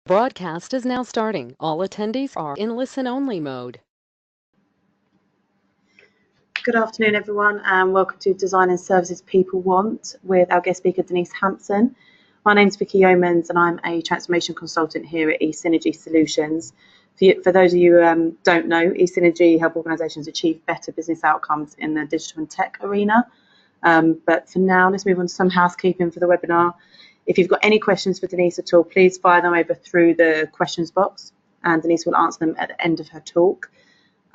Broadcast is now starting. All attendees are in listen-only mode. Good afternoon, everyone, and welcome to Design and Services People Want with our guest speaker, Denise Hampson. My name's Vicky Yeomans, and I'm a transformation consultant here at eSynergy Solutions. For those of you who don't know, eSynergy help organisations achieve better business outcomes in the digital and tech arena. But for now, let's move on to some housekeeping for the webinar. If you've got any questions for Denise at all, please fire them over through the questions box, and Denise will answer them at the end of her talk.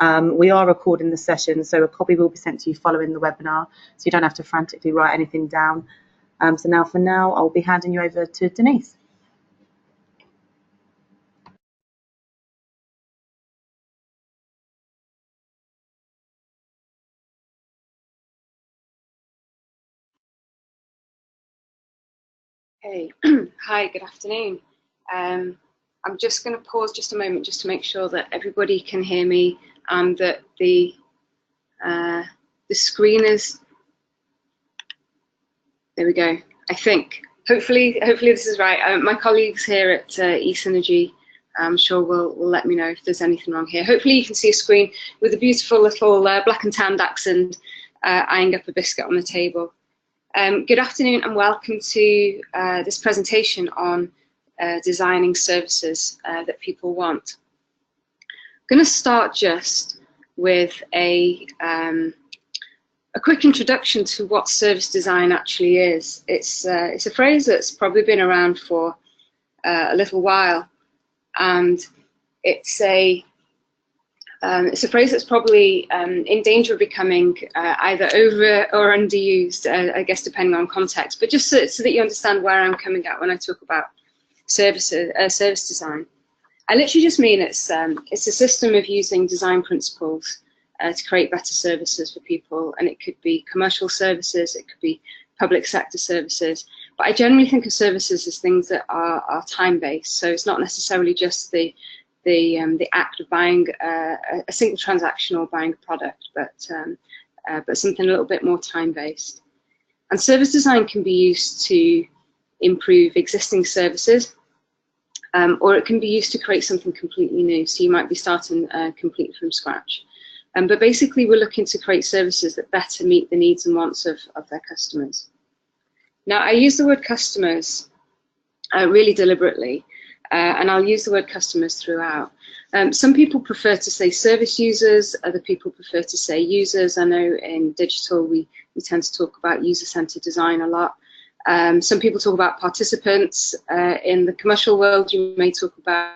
We are recording the session, so a copy will be sent to you following the webinar, so you don't have to frantically write anything down. So for now, I'll be handing you over to Denise. Hey, hi, good afternoon. I'm just going to pause just a moment just to make sure that everybody can hear me and that the screen is, there we go, I think. Hopefully this is right. My colleagues here at eSynergy, I'm sure will let me know if there's anything wrong here. Hopefully you can see a screen with a beautiful little black and tanned accent eyeing up a biscuit on the table. Good afternoon and welcome to this presentation on designing services that people want. I'm going to start just with a quick introduction to what service design actually is. It's a phrase that's probably been around for a little while, and it's a phrase that's probably in danger of becoming either over or underused, I guess, depending on context. But just so that you understand where I'm coming at when I talk about service design, I literally just mean it's a system of using design principles to create better services for people, and it could be commercial services, it could be public sector services. But I generally think of services as things that are time-based, so it's not necessarily just the act of buying a single transaction or buying a product, but something a little bit more time-based. And service design can be used to improve existing services, or it can be used to create something completely new. So you might be starting completely from scratch. But basically, we're looking to create services that better meet the needs and wants of their customers. Now, I use the word customers really deliberately. And I'll use the word customers throughout. Some people prefer to say service users, other people prefer to say users. I know in digital we tend to talk about user-centered design a lot. Some people talk about participants. In the commercial world, you may talk about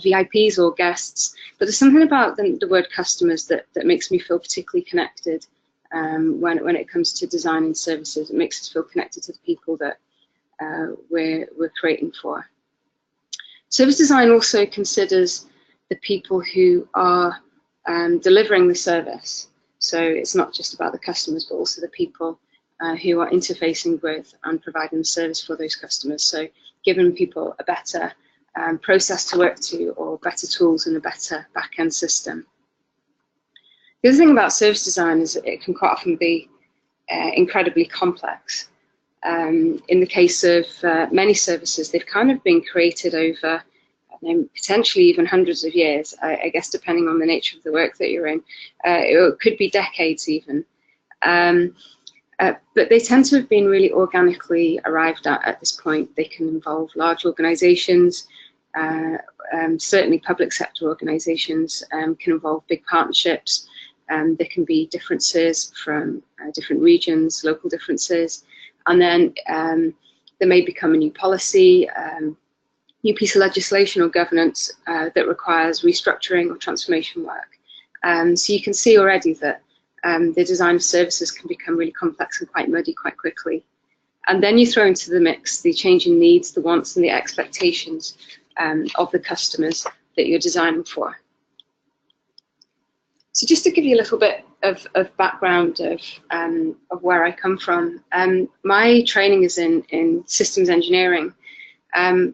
VIPs or guests, but there's something about the word customers that makes me feel particularly connected when it comes to designing services. It makes us feel connected to the people that we're creating for. Service design also considers the people who are delivering the service. So it's not just about the customers, but also the people who are interfacing with and providing the service for those customers. So giving people a better process to work to, or better tools and a better back-end system. The other thing about service design is that it can quite often be incredibly complex. In the case of many services, they've kind of been created over potentially even hundreds of years, I guess, depending on the nature of the work that you're in. It could be decades even. But they tend to have been really organically arrived at this point. They can involve large organizations, certainly public sector organizations, can involve big partnerships. There can be differences from different regions, local differences. And then there may become a new policy, new piece of legislation or governance that requires restructuring or transformation work. So you can see already that the design of services can become really complex and quite muddy quite quickly. And then you throw into the mix the changing needs, the wants and the expectations of the customers that you're designing for. So just to give you a little bit of background of where I come from, my training is in systems engineering,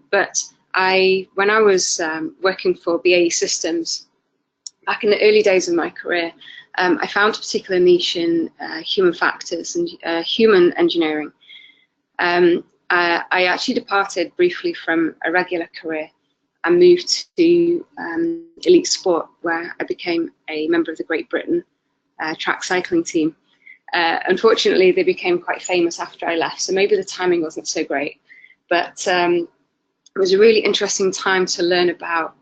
but when I was working for BAE Systems back in the early days of my career, I found a particular niche in human factors and human engineering. I actually departed briefly from a regular career I moved to elite sport, where I became a member of the Great Britain track cycling team. Unfortunately, they became quite famous after I left, so maybe the timing wasn't so great. But it was a really interesting time to learn about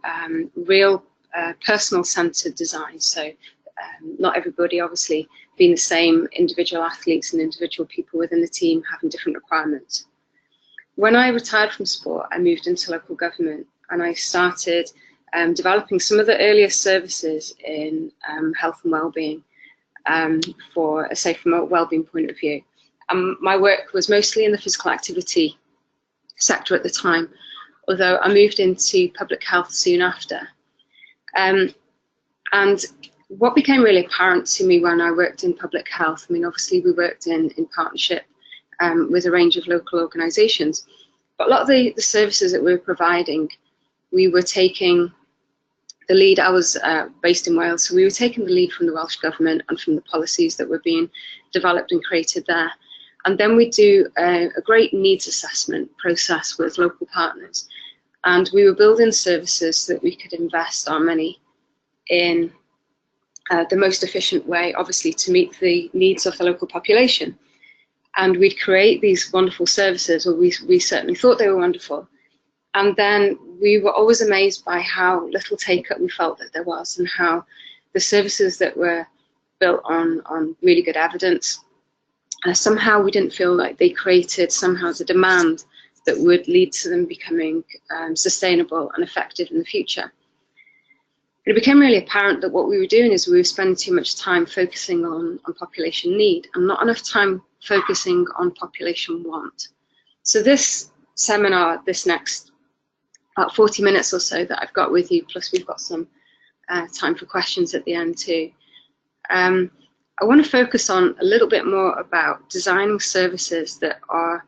real personal-centered design. So not everybody, obviously, being the same, individual athletes and individual people within the team having different requirements. When I retired from sport, I moved into local government, and I started developing some of the earliest services in health and well-being for a safe and well-being point of view. My work was mostly in the physical activity sector at the time, although I moved into public health soon after. And what became really apparent to me when I worked in public health, I mean, obviously we worked in partnership with a range of local organisations, but a lot of the services that we were providing, we were taking the lead. I was based in Wales, so we were taking the lead from the Welsh Government and from the policies that were being developed and created there. And then we do a great needs assessment process with local partners. And we were building services that we could invest our money in the most efficient way, obviously, to meet the needs of the local population. And we'd create these wonderful services, or we certainly thought they were wonderful. And then we were always amazed by how little take-up we felt that there was, and how the services that were built on really good evidence, somehow we didn't feel like they created somehow the demand that would lead to them becoming sustainable and effective in the future. It became really apparent that what we were doing is we were spending too much time focusing on population need and not enough time focusing on population want. So this seminar, this next about 40 minutes or so that I've got with you, plus we've got some time for questions at the end too. I want to focus on a little bit more about designing services that are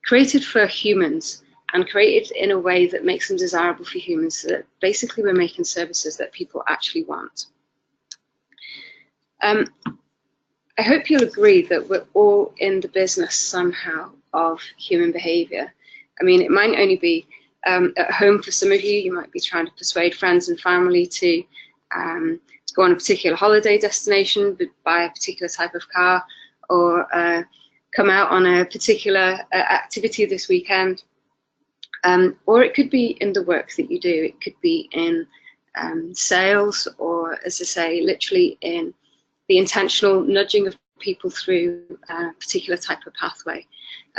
created for humans and created in a way that makes them desirable for humans, so that basically we're making services that people actually want. I hope you'll agree that we're all in the business somehow of human behaviour. I mean, it might only be at home for some of you. You might be trying to persuade friends and family to go on a particular holiday destination, buy a particular type of car, or come out on a particular activity this weekend. Or it could be in the work that you do. It could be in sales, or, as I say, literally in the intentional nudging of people through a particular type of pathway.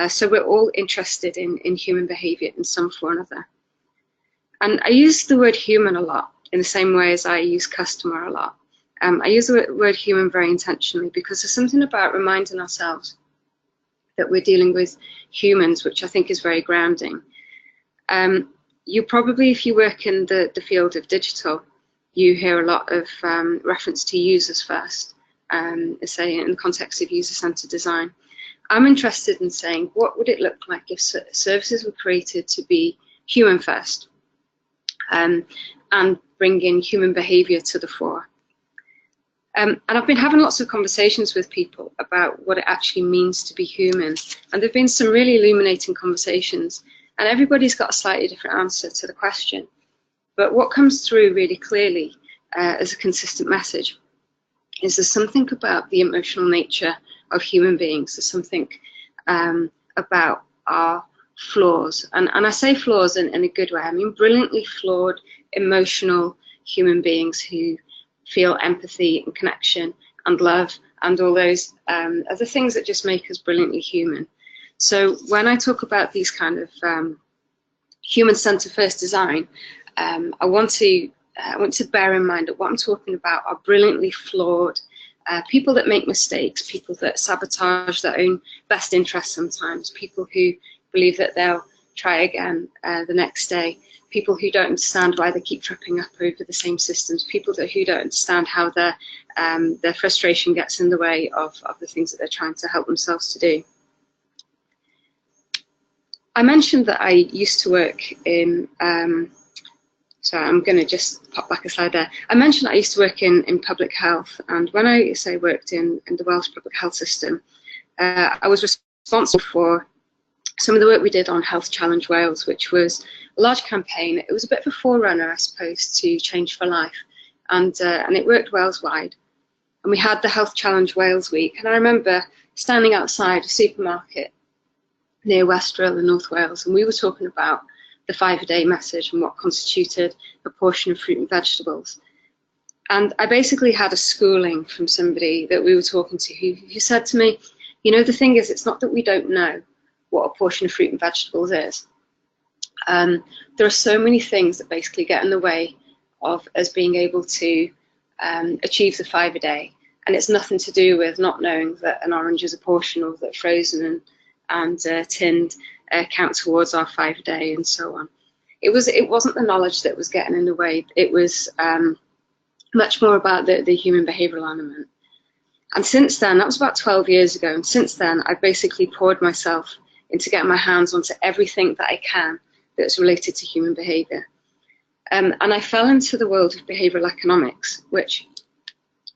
So we're all interested in human behaviour in some form or another. And I use the word human a lot in the same way as I use customer a lot. I use the word human very intentionally because there's something about reminding ourselves that we're dealing with humans, which I think is very grounding. You probably, if you work in the field of digital, you hear a lot of reference to users first, say in the context of user-centered design. I'm interested in saying, what would it look like if services were created to be human first and bring in human behaviour to the fore? And I've been having lots of conversations with people about what it actually means to be human, and there have been some really illuminating conversations, and everybody's got a slightly different answer to the question. But what comes through really clearly as a consistent message is there's something about the emotional nature of human beings. There's something about our flaws, and I say flaws in a good way. I mean brilliantly flawed, emotional human beings who feel empathy and connection and love and all those other things that just make us brilliantly human. So when I talk about these kind of human-centered first design, I want to bear in mind that what I'm talking about are brilliantly flawed people that make mistakes, people that sabotage their own best interests sometimes, people who believe that they'll try again the next day, people who don't understand why they keep tripping up over the same systems, people who don't understand how their frustration gets in the way of the things that they're trying to help themselves to do. I mentioned that I used to work in, sorry, I'm going to just pop back a slide there. I mentioned I used to work in public health, and when I say worked in the Welsh public health system, I was responsible for some of the work we did on Health Challenge Wales, which was a large campaign. It was a bit of a forerunner, I suppose, to Change for Life, and it worked Wales-wide. And we had the Health Challenge Wales Week, and I remember standing outside a supermarket near Westril in North Wales, and we were talking about the 5-a-day message and what constituted a portion of fruit and vegetables. And I basically had a schooling from somebody that we were talking to who said to me, you know, the thing is, it's not that we don't know what a portion of fruit and vegetables is. There are so many things that basically get in the way of us being able to achieve the 5-a-day, and it's nothing to do with not knowing that an orange is a portion, or that frozen and tinned count towards our 5-a-day, and so on. It wasn't the knowledge that was getting in the way. It was much more about the human behavioural element. And since then, that was about 12 years ago, and since then I've basically poured myself into getting my hands onto everything that I can that's related to human behaviour. And I fell into the world of behavioural economics, which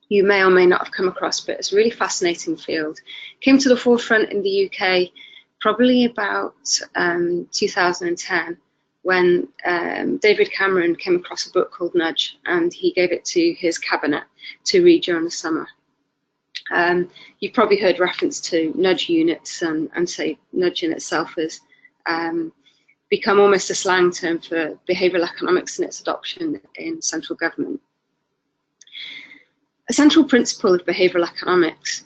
you may or may not have come across, but it's a really fascinating field. Came to the forefront in the UK probably about 2010, when David Cameron came across a book called Nudge, and he gave it to his cabinet to read during the summer. You've probably heard reference to nudge units, and say nudge in itself has become almost a slang term for behavioural economics and its adoption in central government. A central principle of behavioural economics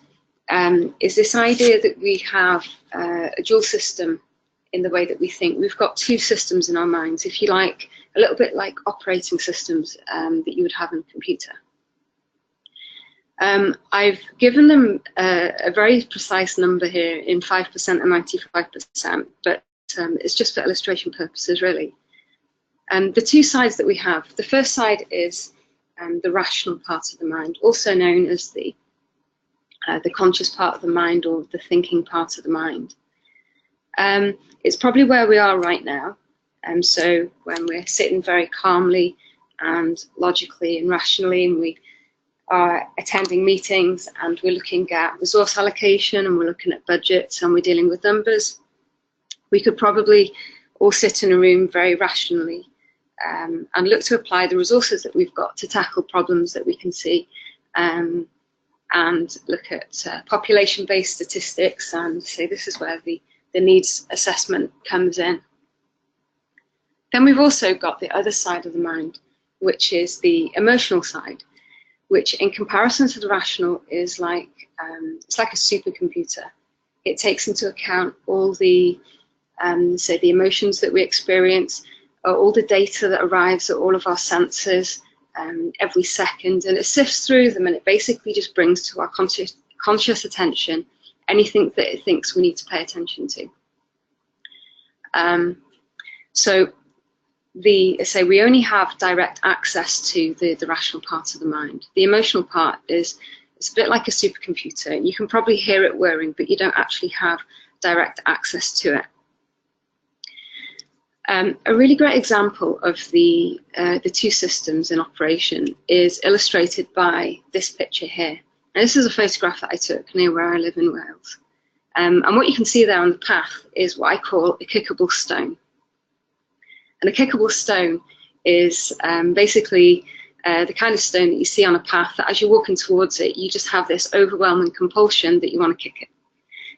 is this idea that we have a dual system in the way that we think. We've got two systems in our minds, if you like, a little bit like operating systems that you would have in a computer. I've given them a very precise number here in 5% and 95%, but it's just for illustration purposes, really. The two sides that we have, the first side is the rational part of the mind, also known as the conscious part of the mind, or the thinking part of the mind. It's probably where we are right now. So when we're sitting very calmly and logically and rationally, and we are attending meetings, and we're looking at resource allocation, and we're looking at budgets, and we're dealing with numbers, we could probably all sit in a room very rationally and look to apply the resources that we've got to tackle problems that we can see, and look at population-based statistics and say this is where the needs assessment comes in. Then we've also got the other side of the mind, which is the emotional side, which in comparison to the rational is like, it's like a supercomputer. It takes into account all the, say, the emotions that we experience, all the data that arrives at all of our senses every second, and it sifts through them, and it basically just brings to our conscious attention anything that it thinks we need to pay attention to. So we only have direct access to the rational part of the mind. The emotional part it's a bit like a supercomputer, and you can probably hear it whirring, but you don't actually have direct access to it. A really great example of the two systems in operation is illustrated by this picture here. And this is a photograph that I took near where I live in Wales. And what you can see there on the path is what I call a kickable stone. And a kickable stone is basically the kind of stone that you see on a path that as you're walking towards it, you just have this overwhelming compulsion that you want to kick it.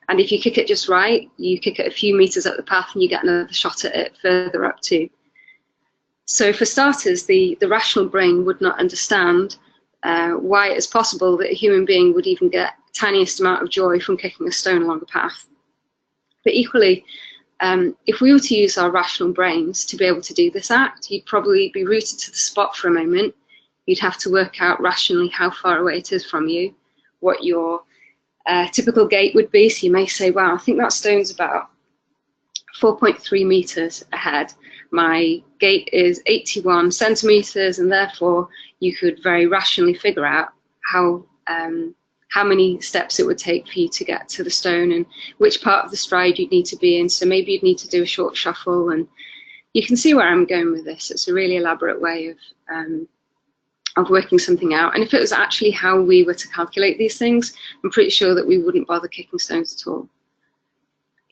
And if you kick it just right, you kick it a few meters up the path and you get another shot at it further up too. So for starters, the rational brain would not understand why it is possible that a human being would even get the tiniest amount of joy from kicking a stone along a path. But equally, if we were to use our rational brains to be able to do this act, you'd probably be rooted to the spot for a moment. You'd have to work out rationally how far away it is from you, what your typical gait would be. So you may say, wow, I think that stone's about 4.3 meters ahead. My gait is 81 centimeters, and therefore you could very rationally figure out how many steps it would take for you to get to the stone and which part of the stride you'd need to be in. So maybe you'd need to do a short shuffle, and you can see where I'm going with this. It's a really elaborate way of working something out. And if it was actually how we were to calculate these things, I'm pretty sure that we wouldn't bother kicking stones at all.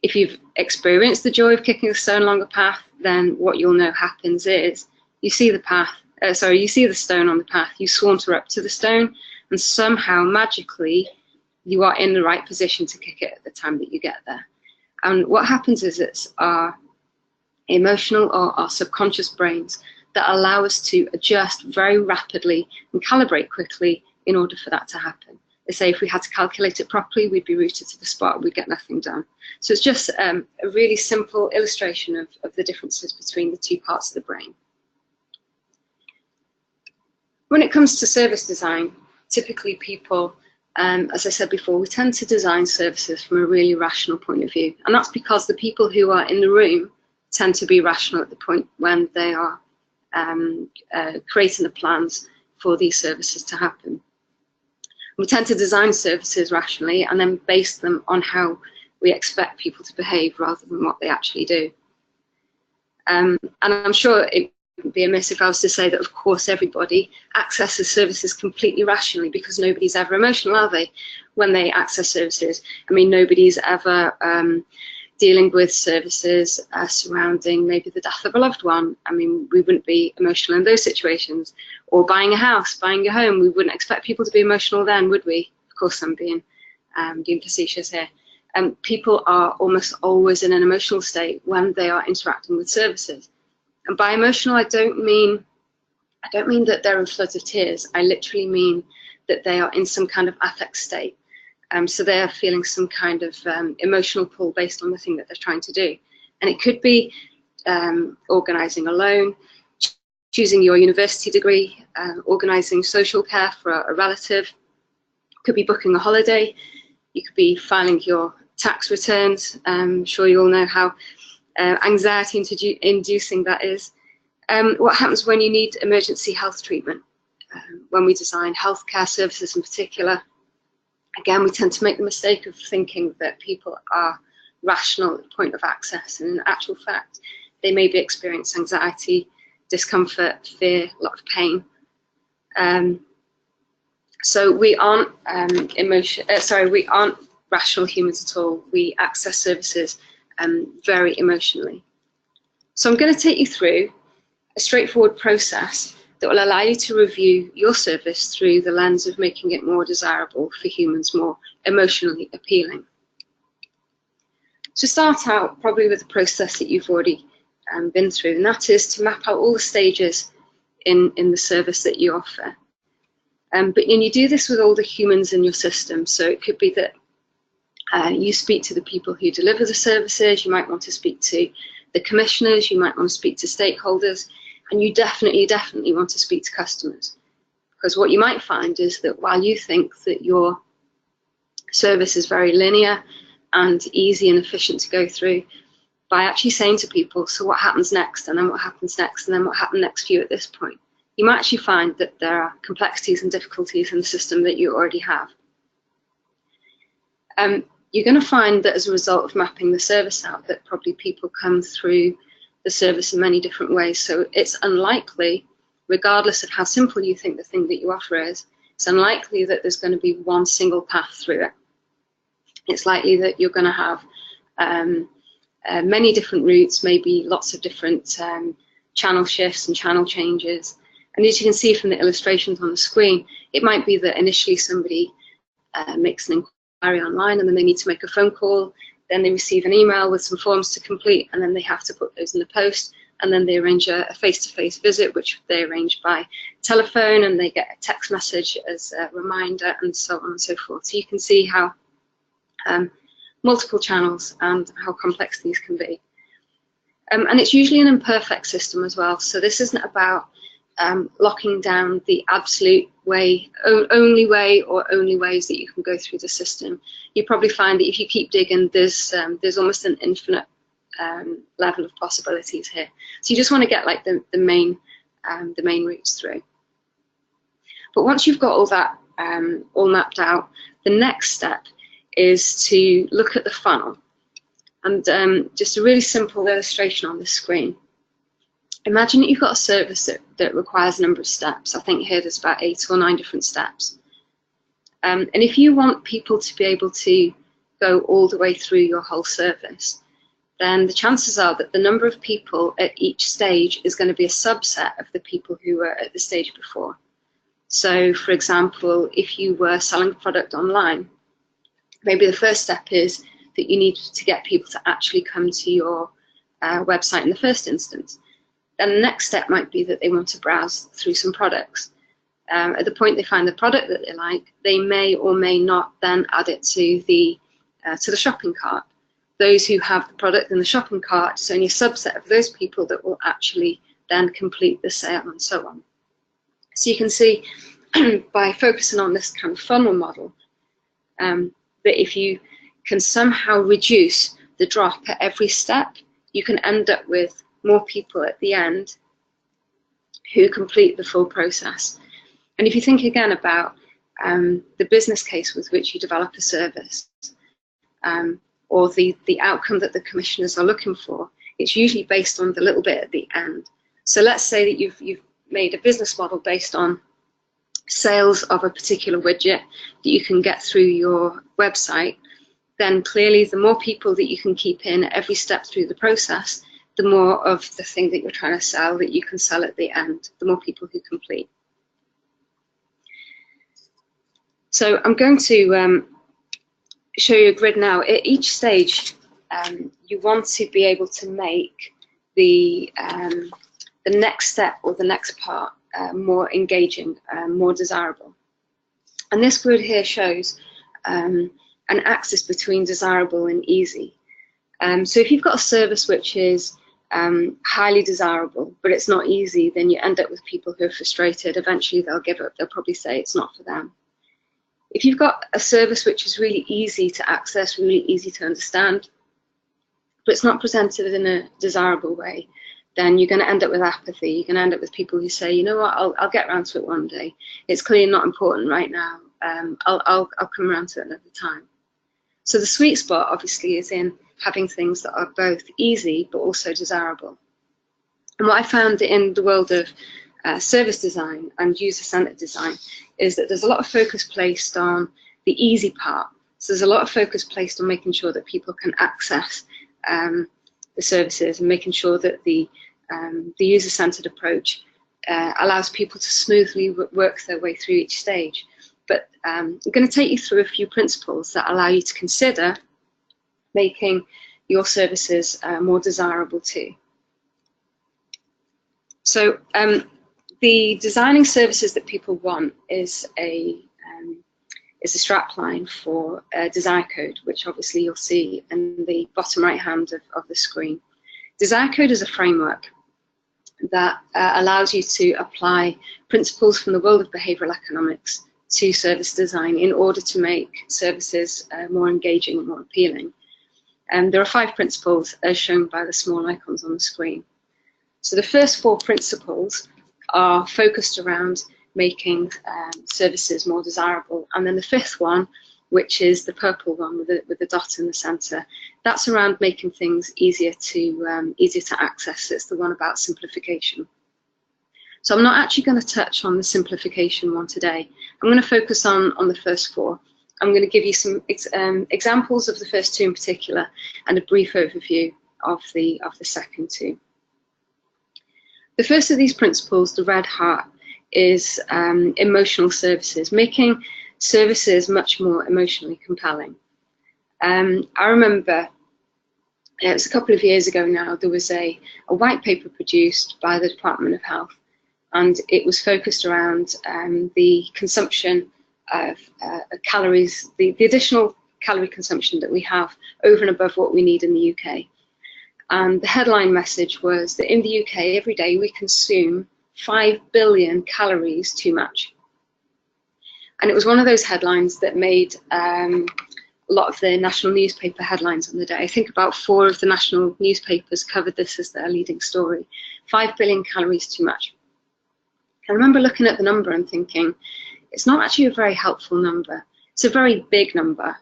If you've experienced the joy of kicking a stone along a path, then what you'll know happens is you see the you see the stone on the path, you saunter up to the stone, and somehow magically you are in the right position to kick it at the time that you get there. And what happens is it's our emotional or our subconscious brains that allow us to adjust very rapidly and calibrate quickly in order for that to happen. They say if we had to calculate it properly, we'd be routed to the spot, we'd get nothing done. So it's just a really simple illustration of the differences between the two parts of the brain. When it comes to service design, typically people, as I said before, we tend to design services from a really rational point of view. And that's because the people who are in the room tend to be rational at the point when they are creating the plans for these services to happen. We tend to design services rationally and then base them on how we expect people to behave rather than what they actually do. And I'm sure it would be amiss if I was to say that, of course, everybody accesses services completely rationally, because nobody's ever emotional, are they, when they access services? I mean, nobody's ever dealing with services surrounding maybe the death of a loved one. I mean, we wouldn't be emotional in those situations. Or buying a house, buying a home, we wouldn't expect people to be emotional then, would we? Of course, I'm being facetious here. People are almost always in an emotional state when they are interacting with services. And by emotional, I don't mean that they're in floods of tears. I literally mean that they are in some kind of affect state. So they are feeling some kind of emotional pull based on the thing that they're trying to do. And it could be organising a loan, choosing your university degree, organising social care for a relative. It could be booking a holiday. You could be filing your tax returns. I'm sure you all know how anxiety-inducing that is. What happens when you need emergency health treatment? When we design healthcare services in particular, again, we tend to make the mistake of thinking that people are rational at the point of access, and in actual fact, they may be experiencing anxiety, discomfort, fear, a lot of pain. So we aren't we aren't rational humans at all. We access services very emotionally. So I'm going to take you through a straightforward process that will allow you to review your service through the lens of making it more desirable for humans, more emotionally appealing. So start out probably with a process that you've already been through, and that is to map out all the stages in the service that you offer. But you do this with all the humans in your system. So it could be that you speak to the people who deliver the services, you might want to speak to the commissioners, you might want to speak to stakeholders, and you definitely want to speak to customers. Because what you might find is that while you think that your service is very linear and easy and efficient to go through, by actually saying to people, so what happens next, and then what happens next, and then what happened next for you at this point, you might actually find that there are complexities and difficulties in the system that you already have. You're going to find that as a result of mapping the service out, that probably people come through the service in many different ways. So it's unlikely, regardless of how simple you think the thing that you offer is, it's unlikely that there's going to be one single path through it. It's likely that you're going to have many different routes, maybe lots of different channel shifts and channel changes. And as you can see from the illustrations on the screen, it might be that initially somebody makes an inquiry online and then they need to make a phone call, then they receive an email with some forms to complete, and then they have to put those in the post, and then they arrange a face-to-face visit, which they arrange by telephone, and they get a text message as a reminder, and so on and so forth. So you can see how multiple channels and how complex these can be. And it's usually an imperfect system as well. So this isn't about locking down the absolute way, only way, or only ways that you can go through the system. You probably find that if you keep digging, there's almost an infinite level of possibilities here. So you just want to get like the main routes through. But once you've got all that all mapped out, the next step is to look at the funnel. And just a really simple illustration on the screen. Imagine that you've got a service that requires a number of steps. I think here there's about 8 or 9 different steps. And if you want people to be able to go all the way through your whole service, then the chances are that the number of people at each stage is going to be a subset of the people who were at the stage before. So, for example, if you were selling a product online, maybe the first step is that you need to get people to actually come to your website in the first instance. Then the next step might be that they want to browse through some products. At the point they find the product that they like, they may or may not then add it to the shopping cart. Those who have the product in the shopping cart, it's only a subset of those people that will actually then complete the sale, and so on. So you can see by focusing on this kind of funnel model, that if you can somehow reduce the drop at every step, you can end up with more people at the end who complete the full process. And if you think again about the business case with which you develop a service, or the outcome that the commissioners are looking for, it's usually based on the little bit at the end. So let's say that you've made a business model based on sales of a particular widget that you can get through your website. Then clearly the more people that you can keep in at every step through the process, the more of the thing that you're trying to sell that you can sell at the end, the more people who complete. So I'm going to show you a grid now. At each stage, you want to be able to make the next step or the next part more engaging, more desirable. And this grid here shows an axis between desirable and easy. So if you've got a service which is highly desirable, but it's not easy, then you end up with people who are frustrated. Eventually they'll give up, they'll probably say it's not for them. If you've got a service which is really easy to access, really easy to understand, but it's not presented in a desirable way, then you're going to end up with apathy. You're going to end up with people who say, you know what, I'll get around to it one day. It's clearly not important right now. I'll come around to it another time. So the sweet spot obviously is in having things that are both easy but also desirable. And what I found in the world of service design and user-centered design is that there's a lot of focus placed on the easy part. So there's a lot of focus placed on making sure that people can access the services and making sure that the user-centered approach allows people to smoothly work their way through each stage. But I'm going to take you through a few principles that allow you to consider making your services more desirable too. So the designing services that people want is a strapline for desire code, which obviously you'll see in the bottom right hand of the screen. Desire code is a framework that allows you to apply principles from the world of behavioral economics to service design in order to make services more engaging and more appealing. And there are 5 principles as shown by the small icons on the screen. So the first 4 principles are focused around making services more desirable, and then the 5th one, which is the purple one with the dot in the center, that's around making things easier to access. It's the one about simplification. So I'm not actually going to touch on the simplification one today. I'm going to focus on the first 4. I'm going to give you some examples of the first 2 in particular, and a brief overview of the second 2. The first of these principles, the red heart, is emotional services, making services much more emotionally compelling. I remember, it was a couple of years ago now, there was a white paper produced by the Department of Health, and it was focused around the consumption of calories, the additional calorie consumption that we have over and above what we need in the UK. And the headline message was that in the UK, every day we consume 5 billion calories too much. And it was one of those headlines that made a lot of the national newspaper headlines on the day. I think about 4 of the national newspapers covered this as their leading story. 5 billion calories too much. I remember looking at the number and thinking, it's not actually a very helpful number. It's a very big number,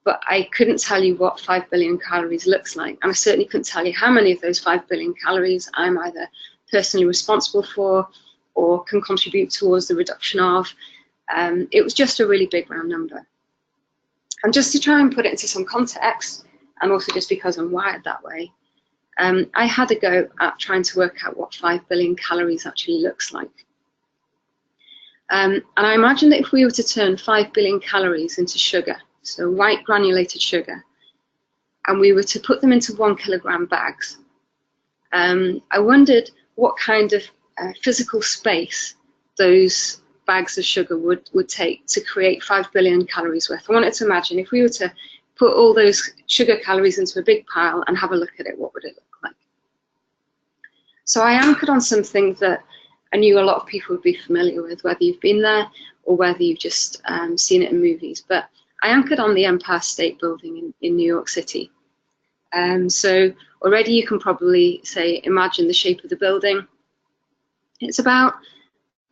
but I couldn't tell you what 5 billion calories looks like. And I certainly couldn't tell you how many of those 5 billion calories I'm either personally responsible for or can contribute towards the reduction of. It was just a really big round number. And just to try and put it into some context, and also just because I'm wired that way, I had a go at trying to work out what 5 billion calories actually looks like. And I imagine that if we were to turn 5 billion calories into sugar, so white granulated sugar, and we were to put them into 1 kilogram bags, I wondered what kind of physical space those bags of sugar would take to create 5 billion calories worth. I wanted to imagine if we were to put all those sugar calories into a big pile and have a look at it, what would it look like? So I anchored on something that I knew a lot of people would be familiar with, whether you've been there or whether you've just seen it in movies. But I anchored on the Empire State Building in New York City. So already you can probably say, imagine the shape of the building. It's about,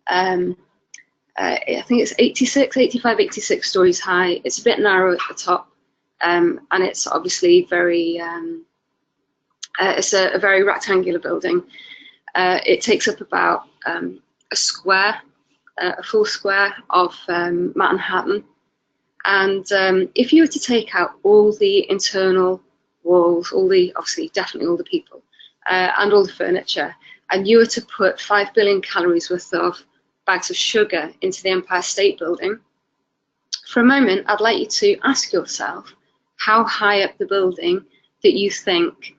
I think it's 85, 86 stories high. It's a bit narrow at the top, and it's obviously very, it's a very rectangular building. It takes up about a square, a full square of Manhattan. And if you were to take out all the internal walls, obviously definitely all the people, and all the furniture, and you were to put 5 billion calories worth of bags of sugar into the Empire State Building, for a moment, I'd like you to ask yourself how high up the building that you think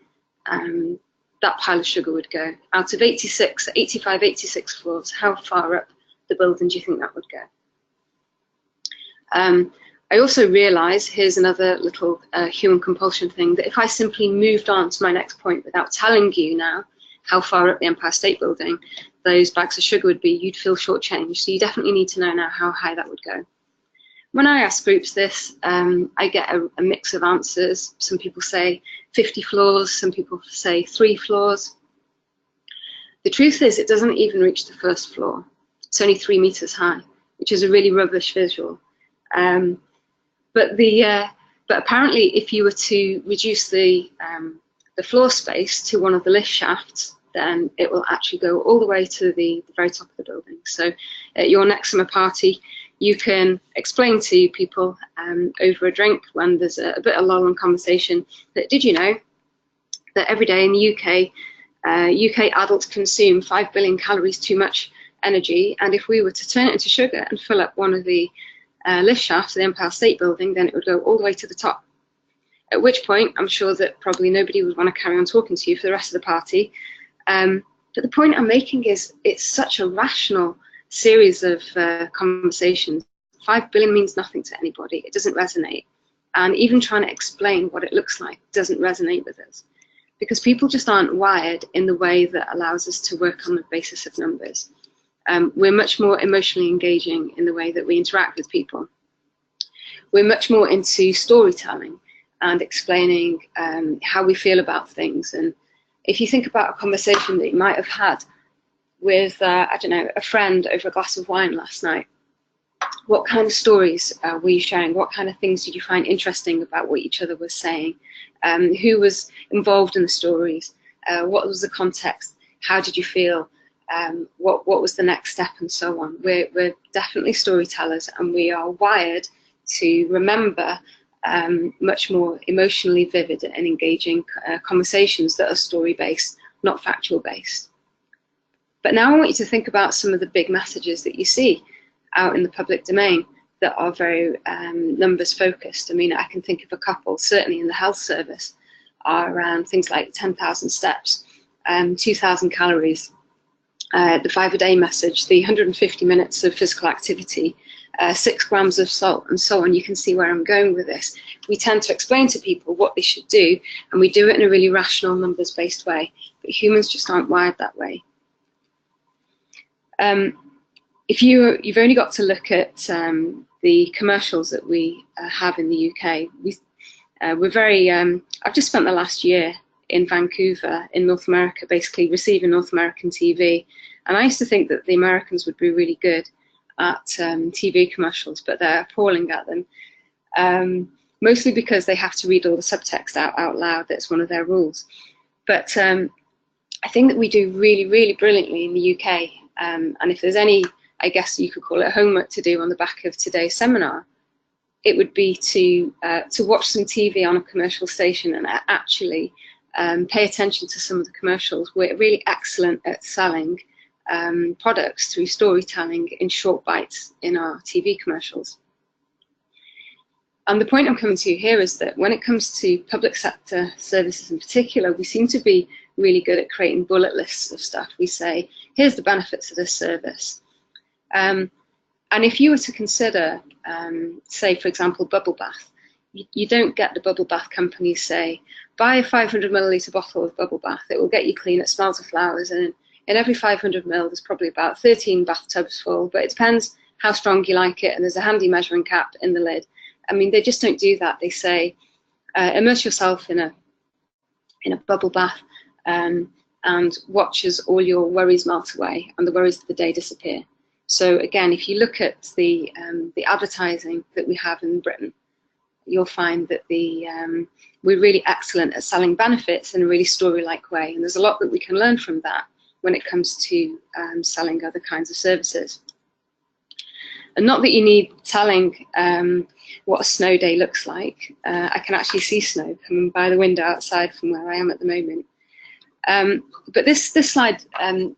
that pile of sugar would go. Out of 85, 86 floors, how far up the building do you think that would go? I also realise, here's another little human compulsion thing, that if I simply moved on to my next point without telling you now how far up the Empire State Building those bags of sugar would be, you'd feel shortchanged. So you definitely need to know now how high that would go. When I ask groups this, I get a mix of answers. Some people say 50 floors, some people say 3 floors. The truth is, it doesn't even reach the first floor. It's only 3 meters high, which is a really rubbish visual. But apparently, if you were to reduce the floor space to one of the lift shafts, then it will actually go all the way to the very top of the building. So at your next summer party, you can explain to people over a drink, when there's a bit of lull in conversation, that did you know that every day in the UK, UK adults consume 5 billion calories too much energy, and if we were to turn it into sugar and fill up one of the lift shafts of the Empire State Building, then it would go all the way to the top. At which point, I'm sure that probably nobody would want to carry on talking to you for the rest of the party. But the point I'm making is, it's such a rational series of conversations. 5 billion means nothing to anybody. It doesn't resonate. And even trying to explain what it looks like doesn't resonate with us, because people just aren't wired in the way that allows us to work on the basis of numbers. We're much more emotionally engaging in the way that we interact with people. We're much more into storytelling and explaining how we feel about things. And if you think about a conversation that you might have had with, I don't know, a friend over a glass of wine last night, what kind of stories were you sharing? What kind of things did you find interesting about what each other was saying? Who was involved in the stories? What was the context? How did you feel? What was the next step, and so on. We're definitely storytellers, and we are wired to remember much more emotionally vivid and engaging conversations that are story-based, not factual-based. But now I want you to think about some of the big messages that you see out in the public domain that are very numbers-focused. I mean, I can think of a couple, certainly in the health service, are around things like 10,000 steps, 2,000 calories, the 5-a-day message, the 150 minutes of physical activity, 6 grams of salt, and so on. You can see where I'm going with this. We tend to explain to people what they should do, and we do it in a really rational, numbers-based way. But humans just aren't wired that way. If you've only got to look at the commercials that we have in the UK, we're very. I've just spent the last year in Vancouver, in North America, basically receiving North American TV, and I used to think that the Americans would be really good at TV commercials, but they're appalling at them, mostly because they have to read all the subtext out loud. That's one of their rules. But I think that we do really, really brilliantly in the UK, and if there's any, I guess you could call it homework to do on the back of today's seminar, it would be to watch some TV on a commercial station and actually pay attention to some of the commercials. We're really excellent at selling products through storytelling in short bites in our TV commercials. And the point I'm coming to here is that when it comes to public sector services in particular, we seem to be really good at creating bullet lists of stuff. We say, here's the benefits of this service. And if you were to consider, say, for example, bubble bath, you don't get the bubble bath companies say, buy a 500 milliliter bottle of bubble bath. It will get you clean. It smells of flowers. And in every 500 ml, there's probably about 13 bathtubs full. But it depends how strong you like it. And there's a handy measuring cap in the lid. I mean, they just don't do that. They say, immerse yourself in a bubble bath and watch as all your worries melt away and the worries of the day disappear. So again, if you look at the advertising that we have in Britain, you'll find that we're really excellent at selling benefits in a really story-like way. And there's a lot that we can learn from that when it comes to selling other kinds of services. And not that you need telling what a snow day looks like. I can actually see snow coming by the window outside from where I am at the moment. But this slide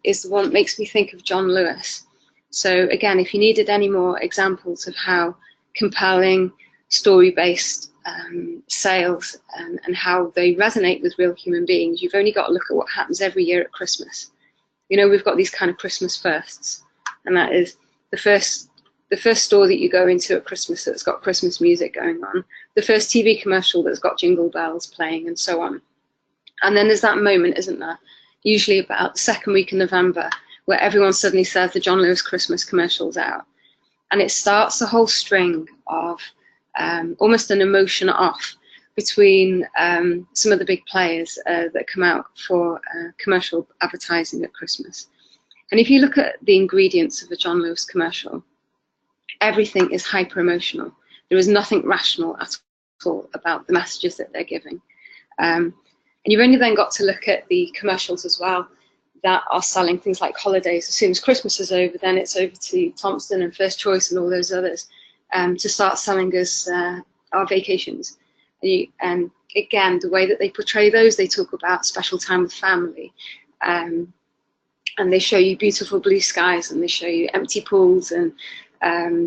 is the one that makes me think of John Lewis. So again, if you needed any more examples of how compelling story-based sales and how they resonate with real human beings, you've only got to look at what happens every year at Christmas. You know, we've got these kind of Christmas firsts, and that is the first store that you go into at Christmas that's got Christmas music going on, the first TV commercial that's got jingle bells playing, and so on. And then there's that moment, isn't there, usually about the second week in November, where everyone suddenly says the John Lewis Christmas commercial's out. And it starts a whole string of almost an emotion off between some of the big players that come out for commercial advertising at Christmas. And if you look at the ingredients of a John Lewis commercial, everything is hyper emotional. There is nothing rational at all about the messages that they're giving. And you've only then got to look at the commercials as well that are selling things like holidays. As soon as Christmas is over, then it's over to Thompson and First Choice and all those others to start selling us our vacations. And again, the way that they portray those, they talk about special time with family. And they show you beautiful blue skies, and they show you empty pools and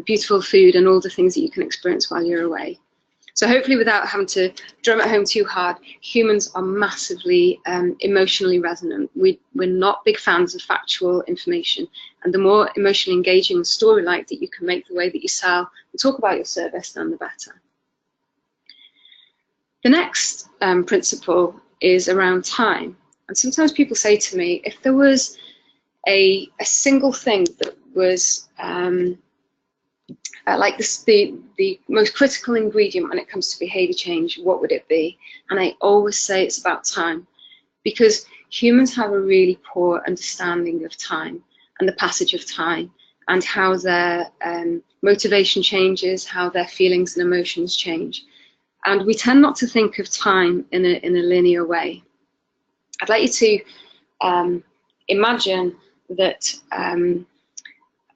beautiful food and all the things that you can experience while you're away. So hopefully, without having to drum it home too hard, humans are massively emotionally resonant. We're not big fans of factual information, and the more emotionally engaging and story-like that you can make the way that you sell and talk about your service, then the better. The next principle is around time. And sometimes people say to me, if there was a single thing that was like the most critical ingredient when it comes to behavior change, what would it be? And I always say it's about time, because humans have a really poor understanding of time and the passage of time and how their motivation changes, how their feelings and emotions change. And we tend not to think of time in a linear way. I'd like you to imagine that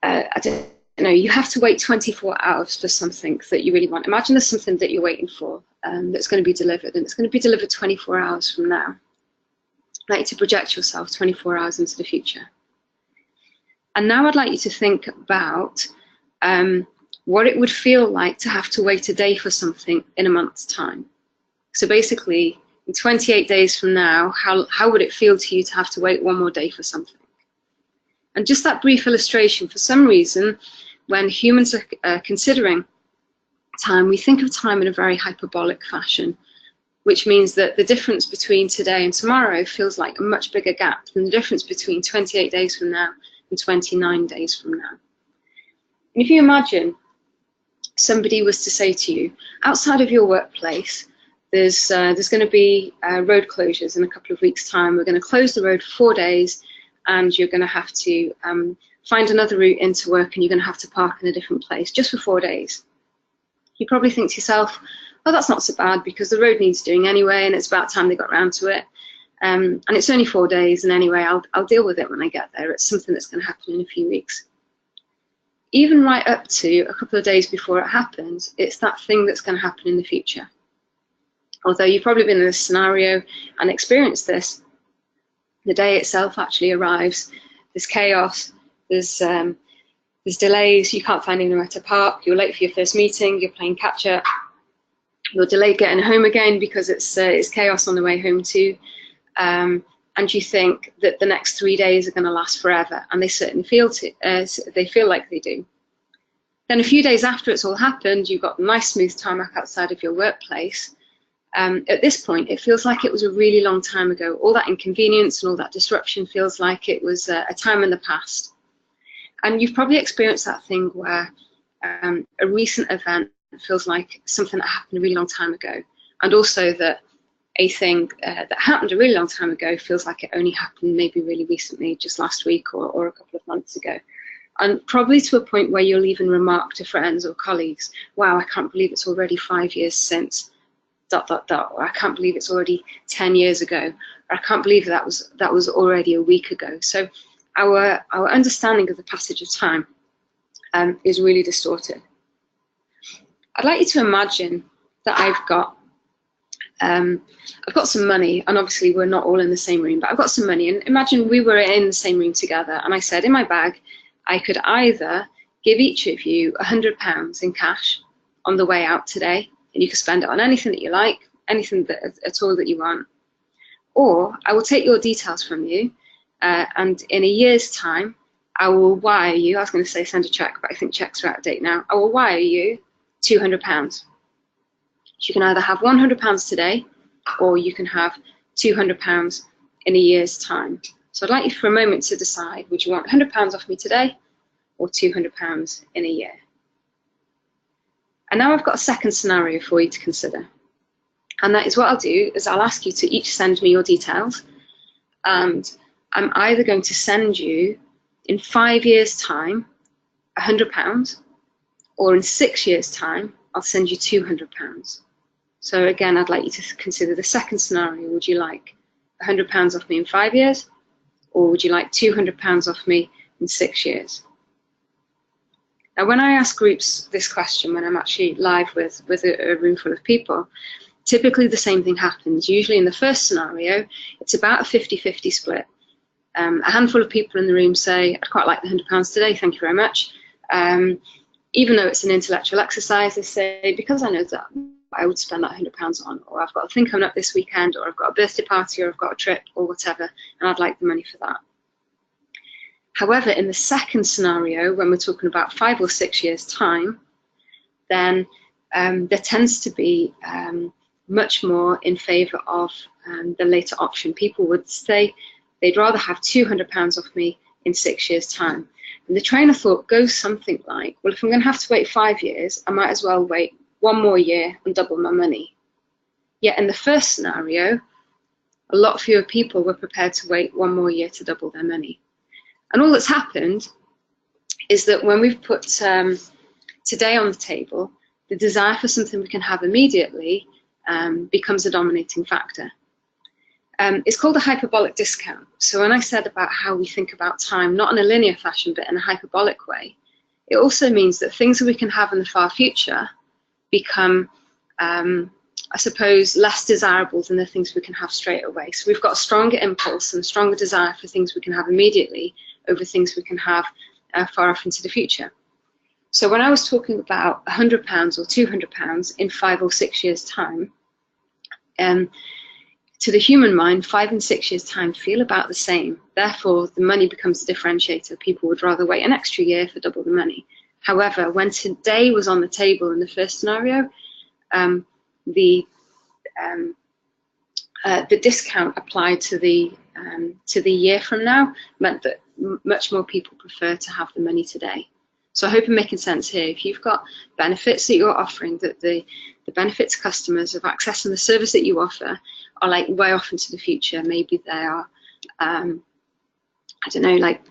I don't know, you have to wait 24 hours for something that you really want. Imagine there's something that you're waiting for that's going to be delivered, and it's going to be delivered 24 hours from now. I'd like you to project yourself 24 hours into the future. And now I'd like you to think about what it would feel like to have to wait a day for something in a month's time. So basically, in 28 days from now, how would it feel to you to have to wait one more day for something? And just that brief illustration, for some reason, when humans are considering time, we think of time in a very hyperbolic fashion, which means that the difference between today and tomorrow feels like a much bigger gap than the difference between 28 days from now and 29 days from now. And if you imagine somebody was to say to you, outside of your workplace, there's going to be road closures in a couple of weeks' time. We're going to close the road for 4 days, and you're going to have to find another route into work, and you're going to have to park in a different place just for 4 days. You probably think to yourself, oh, that's not so bad, because the road needs doing anyway, and it's about time they got around to it. And it's only 4 days, and anyway, I'll deal with it when I get there. It's something that's going to happen in a few weeks. even right up to a couple of days before it happens, it's that thing that's going to happen in the future. Although you've probably been in this scenario and experienced this, the day itself actually arrives, there's chaos, there's delays, you can't find anywhere to park, you're late for your first meeting, you're playing catch up, you're delayed getting home again because it's chaos on the way home too. And you think that the next 3 days are going to last forever, and they certainly feel like they do. Then a few days after it's all happened, you've got a nice smooth tarmac outside of your workplace. At this point, it feels like it was a really long time ago. All that inconvenience and all that disruption feels like it was a time in the past. And you've probably experienced that thing where a recent event feels like something that happened a really long time ago, and also that a thing that happened a really long time ago feels like it only happened maybe really recently, just last week or a couple of months ago. And probably to a point where you'll even remark to friends or colleagues, wow, I can't believe it's already 5 years since ... or I can't believe it's already 10 years ago, or I can't believe that was already a week ago. So our understanding of the passage of time is really distorted. I'd like you to imagine that I've got some money, and obviously we're not all in the same room, but I've got some money, and imagine we were in the same room together, and I said in my bag I could either give each of you £100 in cash on the way out today, and you can spend it on anything that you like, anything at all that you want. Or I will take your details from you, and in a year's time, I will wire you. I was going to say send a cheque, but I think cheques are out of date now. I will wire you £200. You can either have £100 today, or you can have £200 in a year's time. So I'd like you for a moment to decide, would you want £100 off me today, or £200 in a year? And now I've got a second scenario for you to consider. And that is what I'll do is I'll ask you to each send me your details. And I'm either going to send you in 5 years' time £100, or in 6 years' time, I'll send you £200. So again, I'd like you to consider the second scenario. Would you like £100 off me in 5 years? Or would you like £200 off me in 6 years? Now, when I ask groups this question, when I'm actually live with a room full of people, typically the same thing happens. Usually in the first scenario, it's about a 50-50 split. A handful of people in the room say, I'd quite like the £100 today, thank you very much. Even though it's an intellectual exercise, they say, because I know that I would spend that £100 on, or I've got a thing coming up this weekend, or I've got a birthday party, or I've got a trip, or whatever, and I'd like the money for that. However, in the second scenario, when we're talking about 5 or 6 years' time, then there tends to be much more in favour of the later option. People would say they'd rather have £200 off me in 6 years' time. And the train of thought goes something like, well, if I'm going to have to wait 5 years, I might as well wait 1 more year and double my money. Yet in the first scenario, a lot fewer people were prepared to wait 1 more year to double their money. And all that's happened is that when we've put today on the table, the desire for something we can have immediately becomes a dominating factor. It's called a hyperbolic discount. So when I said about how we think about time, not in a linear fashion, but in a hyperbolic way, it also means that things that we can have in the far future become, I suppose, less desirable than the things we can have straight away. So we've got a stronger impulse and a stronger desire for things we can have immediately over things we can have far off into the future. So when I was talking about £100 or £200 in 5 or 6 years' time, to the human mind, 5 and 6 years' time feel about the same. Therefore, the money becomes the differentiator. People would rather wait an extra year for double the money. However, when today was on the table in the first scenario, the discount applied to the year from now meant that much more people prefer to have the money today. So I hope I'm making sense here. If you've got benefits that you're offering, that the benefit to customers of accessing the service that you offer are like way off into the future. Maybe they are, I don't know, like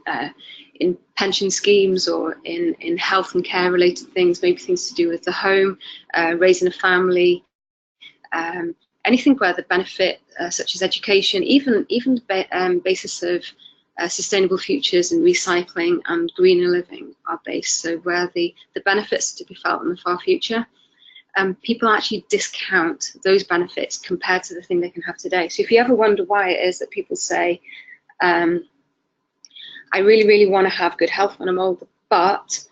in pension schemes or in health and care related things, maybe things to do with the home, raising a family, anything where the benefit, such as education, even the basis of sustainable futures and recycling and greener living are based, so where the benefits are to be felt in the far future, people actually discount those benefits compared to the thing they can have today. So if you ever wonder why it is that people say, I really, really want to have good health when I'm older, but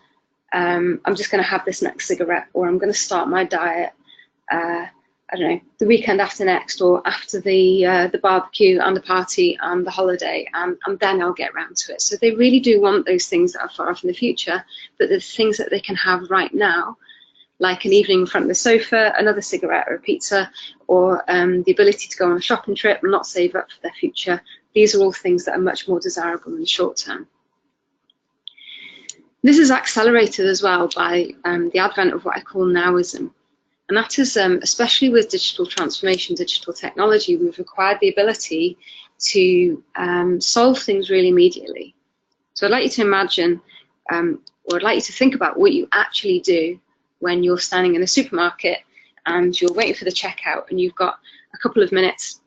I'm just going to have this next cigarette, or I'm going to start my diet, I don't know, the weekend after next, or after the barbecue and the party and the holiday, and then I'll get round to it. So they really do want those things that are far off in the future, but the things that they can have right now, like an evening in front of the sofa, another cigarette or a pizza, or the ability to go on a shopping trip and not save up for their future. These are all things that are much more desirable in the short term. This is accelerated as well by the advent of what I call nowism. And that is, especially with digital transformation, digital technology, we've acquired the ability to solve things really immediately. So I'd like you to imagine, or I'd like you to think about what you actually do when you're standing in a supermarket and you're waiting for the checkout, and you've got a couple of minutes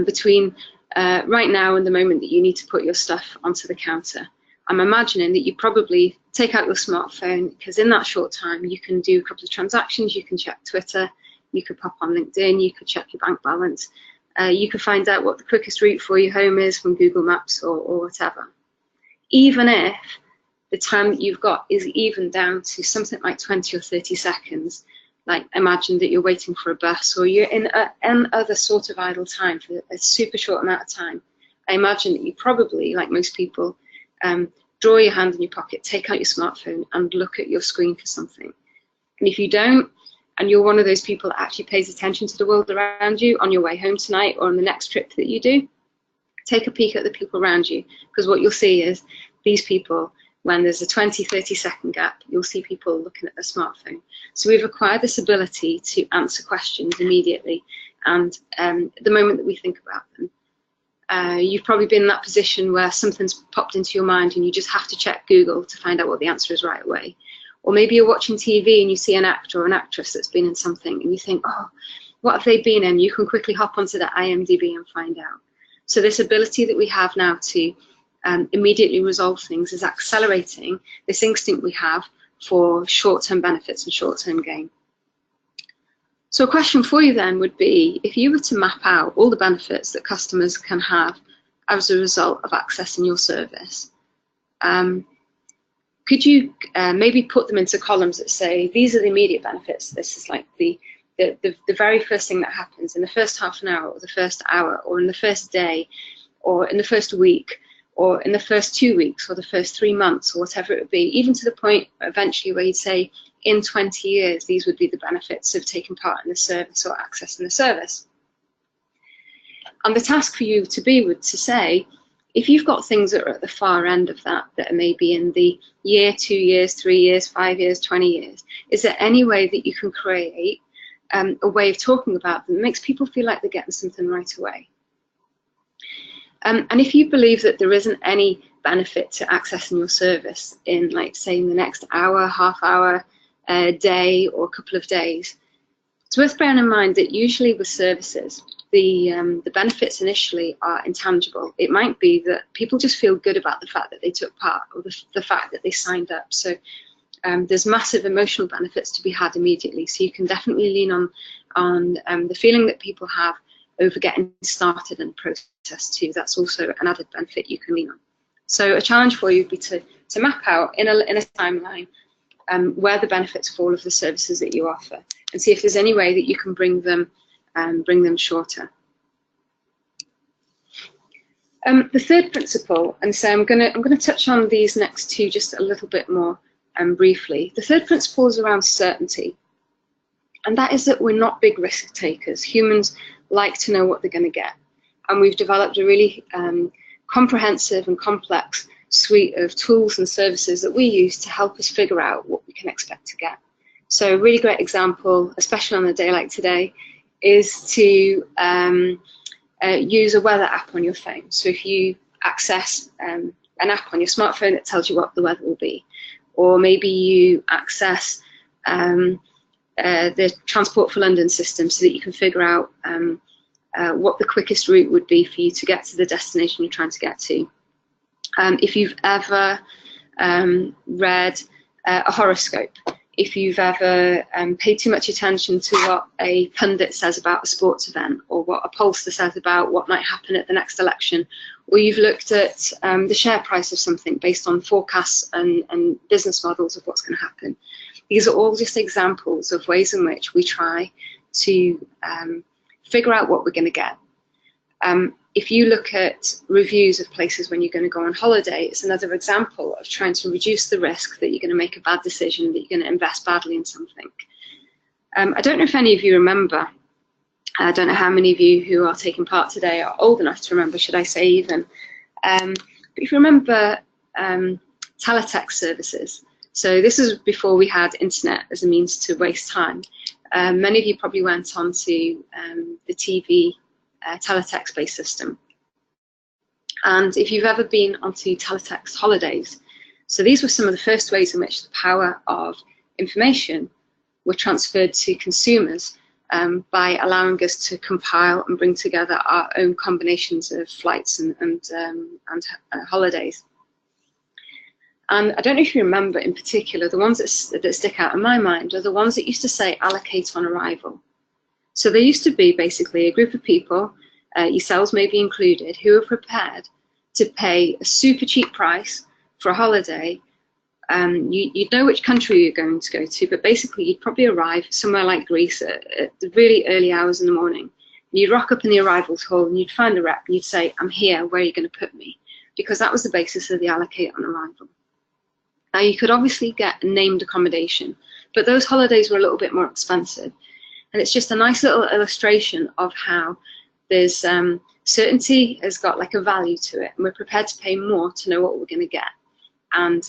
between right now and the moment that you need to put your stuff onto the counter. I'm imagining that you probably take out your smartphone, because in that short time you can do a couple of transactions, you can check Twitter, you could pop on LinkedIn, you could check your bank balance, you could find out what the quickest route for you home is from Google Maps or whatever. Even if the time that you've got is even down to something like 20 or 30 seconds, like imagine that you're waiting for a bus, or you're in an other sort of idle time for a super short amount of time, I imagine that you probably, like most people, draw your hand in your pocket, take out your smartphone and look at your screen for something. And if you don't, and you're one of those people that actually pays attention to the world around you on your way home tonight or on the next trip that you do, take a peek at the people around you, because what you'll see is these people, when there's a 20, 30-second gap, you'll see people looking at their smartphone. So we've acquired this ability to answer questions immediately, and the moment that we think about them. You've probably been in that position where something's popped into your mind and you just have to check Google to find out what the answer is right away. Or maybe you're watching TV and you see an actor or an actress that's been in something and you think, oh, what have they been in? You can quickly hop onto the IMDb and find out. So this ability that we have now to immediately resolve things is accelerating this instinct we have for short-term benefits and short-term gain. So a question for you then would be, if you were to map out all the benefits that customers can have as a result of accessing your service, could you maybe put them into columns that say, these are the immediate benefits, this is like the very first thing that happens in the first half an hour, or the first hour, or in the first day, or in the first week, or in the first 2 weeks, or the first 3 months, or whatever it would be, even to the point eventually where you'd say, in 20 years, these would be the benefits of taking part in the service or accessing the service. And the task for you to be would to say, if you've got things that are at the far end of that, that are maybe in the year, 2 years, 3 years, 5 years, 20 years, is there any way that you can create a way of talking about them that makes people feel like they're getting something right away? And if you believe that there isn't any benefit to accessing your service in, like, say, in the next hour, half hour, day, or a couple of days, it's worth bearing in mind that usually with services, the benefits initially are intangible. It might be that people just feel good about the fact that they took part, or the fact that they signed up. So there's massive emotional benefits to be had immediately. So you can definitely lean on the feeling that people have over getting started in the process too. That's also an added benefit you can lean on. So a challenge for you would be to map out in a timeline where the benefits of all of the services that you offer, and see if there's any way that you can bring them shorter. The third principle, and so I'm going to touch on these next two just a little bit more briefly. The third principle is around certainty, and that is that we're not big risk takers. Humans like to know what they're going to get, and we've developed a really comprehensive and complex suite of tools and services that we use to help us figure out what we can expect to get. So a really great example, especially on a day like today, is to use a weather app on your phone. So if you access an app on your smartphone that tells you what the weather will be, or maybe you access the Transport for London system so that you can figure out what the quickest route would be for you to get to the destination you're trying to get to. If you've ever read a horoscope, if you've ever paid too much attention to what a pundit says about a sports event, or what a pollster says about what might happen at the next election, or you've looked at the share price of something based on forecasts and business models of what's going to happen. These are all just examples of ways in which we try to figure out what we're going to get. If you look at reviews of places when you're going to go on holiday, it's another example of trying to reduce the risk that you're going to make a bad decision, that you're going to invest badly in something. I don't know if any of you remember, I don't know how many of you who are taking part today are old enough to remember, should I say even, but if you remember teletext services, so this is before we had internet as a means to waste time. Many of you probably went on to the TV teletext-based system. And if you've ever been onto teletext holidays, so these were some of the first ways in which the power of information were transferred to consumers by allowing us to compile and bring together our own combinations of flights and holidays. And I don't know if you remember in particular, the ones that stick out in my mind are the ones that used to say allocate on arrival. So there used to be basically a group of people, yourselves may be included, who are prepared to pay a super cheap price for a holiday. You'd know which country you're going to go to, but basically you'd probably arrive somewhere like Greece at the really early hours in the morning. You'd rock up in the arrivals hall and you'd find a rep and you'd say, I'm here, where are you going to put me? Because that was the basis of the allocate on arrival. Now you could obviously get a named accommodation, but those holidays were a little bit more expensive. And it's just a nice little illustration of how there's certainty has got like a value to it, and we're prepared to pay more to know what we're going to get. And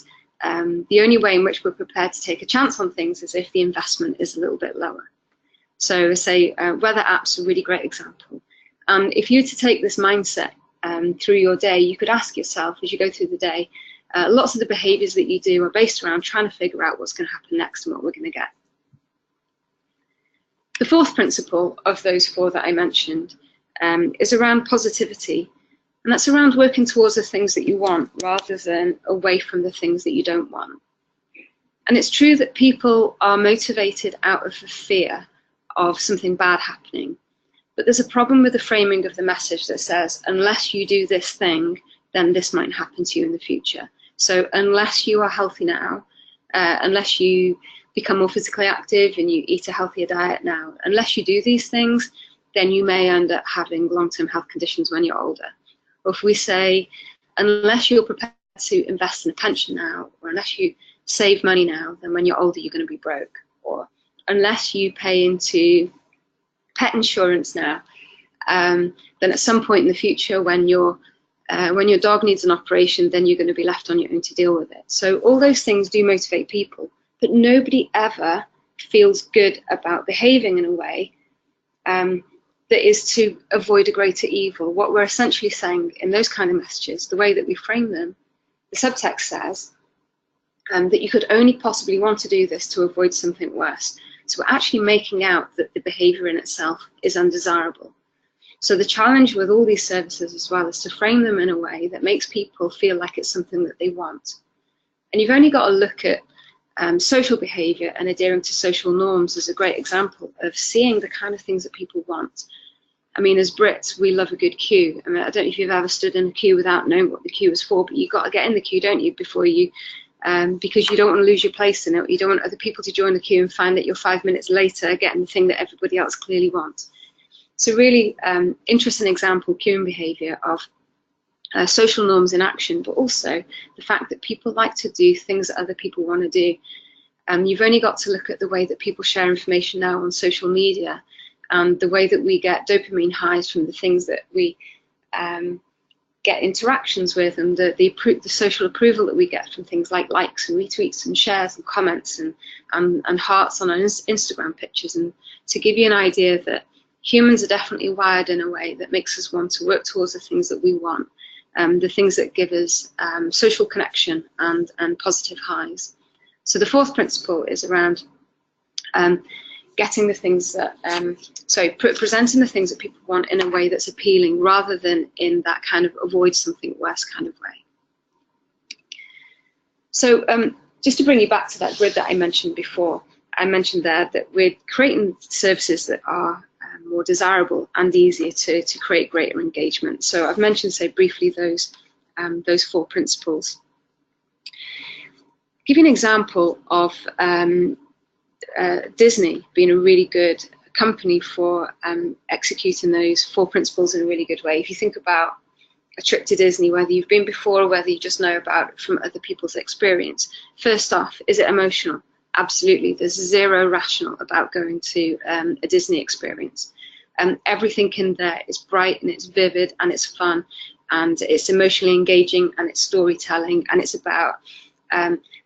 the only way in which we're prepared to take a chance on things is if the investment is a little bit lower. So say weather apps are a really great example. If you were to take this mindset through your day, you could ask yourself as you go through the day, lots of the behaviours that you do are based around trying to figure out what's going to happen next and what we're going to get. The fourth principle of those four that I mentioned is around positivity, and that's around working towards the things that you want rather than away from the things that you don't want. And it's true that people are motivated out of the fear of something bad happening, but there's a problem with the framing of the message that says, unless you do this thing, then this might happen to you in the future. So unless you are healthy now, unless you become more physically active and you eat a healthier diet now, unless you do these things, then you may end up having long-term health conditions when you're older. Or if we say, unless you're prepared to invest in a pension now, or unless you save money now, then when you're older, you're going to be broke. Or unless you pay into pet insurance now, then at some point in the future, when your dog needs an operation, then you're going to be left on your own to deal with it. So all those things do motivate people, but nobody ever feels good about behaving in a way that is to avoid a greater evil. What we're essentially saying in those kind of messages, the way that we frame them, the subtext says that you could only possibly want to do this to avoid something worse. So we're actually making out that the behaviour in itself is undesirable. So the challenge with all these services as well is to frame them in a way that makes people feel like it's something that they want. And you've only got to look at social behaviour and adhering to social norms as a great example of seeing the kind of things that people want. I mean, as Brits, we love a good queue. I mean, I don't know if you've ever stood in a queue without knowing what the queue is for, but you've got to get in the queue, don't you, before you, because you don't want to lose your place in it. You don't want other people to join the queue and find that you're 5 minutes later getting the thing that everybody else clearly wants. So really interesting example, queuing behaviour of social norms in action, but also the fact that people like to do things that other people want to do. You've only got to look at the way that people share information now on social media, and the way that we get dopamine highs from the things that we get interactions with, and the social approval that we get from things like likes and retweets and shares and comments and hearts on our Instagram pictures. And to give you an idea that humans are definitely wired in a way that makes us want to work towards the things that we want, the things that give us social connection and positive highs. So the fourth principle is around getting the things that, presenting the things that people want in a way that's appealing rather than in that kind of avoid something worse kind of way. So just to bring you back to that grid that I mentioned before, I mentioned there that we're creating services that are more desirable and easier to create greater engagement. So I've mentioned, say, briefly those 4 principles. Give you an example of Disney being a really good company for executing those 4 principles in a really good way. If you think about a trip to Disney, whether you've been before or whether you just know about it from other people's experience, first off, is it emotional? Absolutely. There's zero rational about going to a Disney experience. Everything in there is bright and it's vivid and it's fun and it's emotionally engaging and it's storytelling and it's about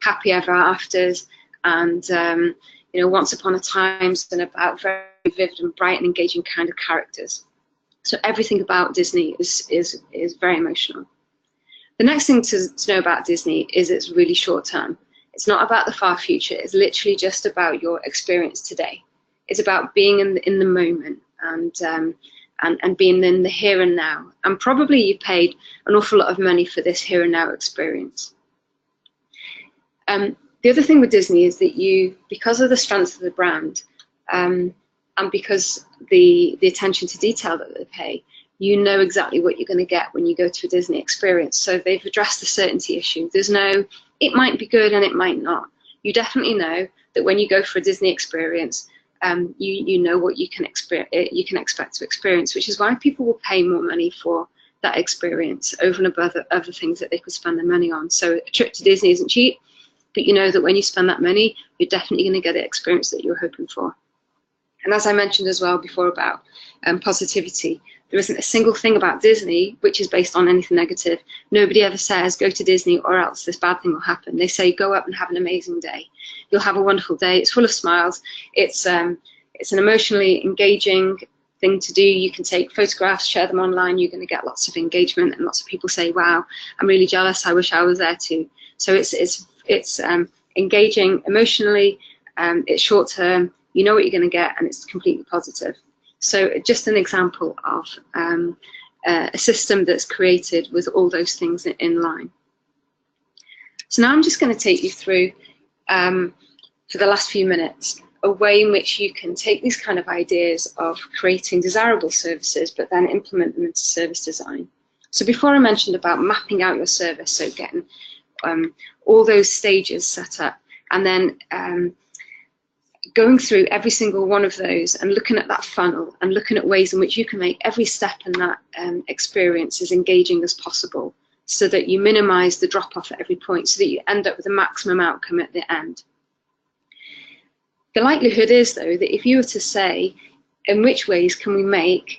happy ever afters and you know, once upon a times, and about very vivid and bright and engaging kind of characters. So everything about Disney is very emotional. The next thing to know about Disney is it's really short term. It's not about the far future. It's literally just about your experience today. It's about being in the moment and being in the here and now. And probably you paid an awful lot of money for this here and now experience. The other thing with Disney is that you, because of the strength of the brand, and because the attention to detail that they pay, you know exactly what you're going to get when you go to a Disney experience. So they've addressed the certainty issue. There's no, it might be good and it might not. You definitely know that when you go for a Disney experience, you know what you can expect to experience, which is why people will pay more money for that experience over and above other things that they could spend their money on. So a trip to Disney isn't cheap, but you know that when you spend that money, you're definitely going to get the experience that you're hoping for. And as I mentioned as well before about positivity, there isn't a single thing about Disney which is based on anything negative. Nobody ever says, go to Disney or else this bad thing will happen. They say, go up and have an amazing day. You'll have a wonderful day. It's full of smiles. It's an emotionally engaging thing to do. You can take photographs, share them online. You're going to get lots of engagement and lots of people say, wow, I'm really jealous. I wish I was there too. So it's engaging emotionally. It's short term. You know what you're going to get, and it's completely positive. So just an example of a system that's created with all those things in line. So now I'm just going to take you through, for the last few minutes, a way in which you can take these kind of ideas of creating desirable services, but then implement them into service design. So before I mentioned about mapping out your service, so getting all those stages set up, and then going through every single one of those and looking at that funnel and looking at ways in which you can make every step in that experience as engaging as possible so that you minimize the drop-off at every point so that you end up with a maximum outcome at the end. The likelihood is, though, that if you were to say, in which ways can we make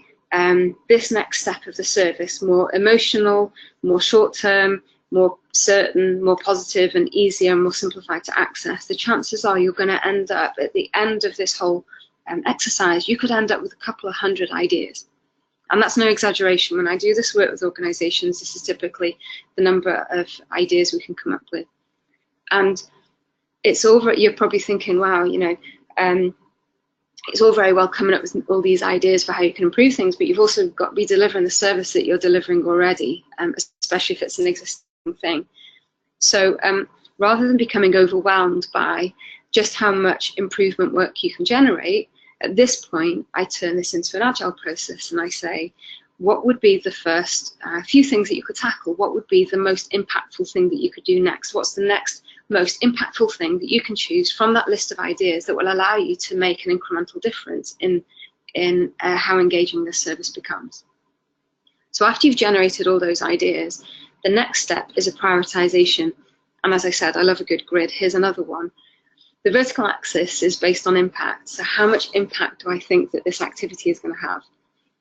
this next step of the service more emotional, more short-term, more certain, more positive and easier and more simplified to access, the chances are you're going to end up at the end of this whole exercise, you could end up with a couple of hundred ideas. And that's no exaggeration. When I do this work with organizations, this is typically the number of ideas we can come up with. And it's over, you're probably thinking, wow, you know, it's all very well coming up with all these ideas for how you can improve things, but you've also got to be delivering the service that you're delivering already, especially if it's an existing thing. So rather than becoming overwhelmed by just how much improvement work you can generate, at this point, I turn this into an agile process and I say, what would be the first few things that you could tackle? What would be the most impactful thing that you could do next? What's the next most impactful thing that you can choose from that list of ideas that will allow you to make an incremental difference in how engaging this service becomes? So after you've generated all those ideas, the next step is a prioritization. And as I said, I love a good grid. Here's another one. The vertical axis is based on impact. So how much impact do I think that this activity is going to have?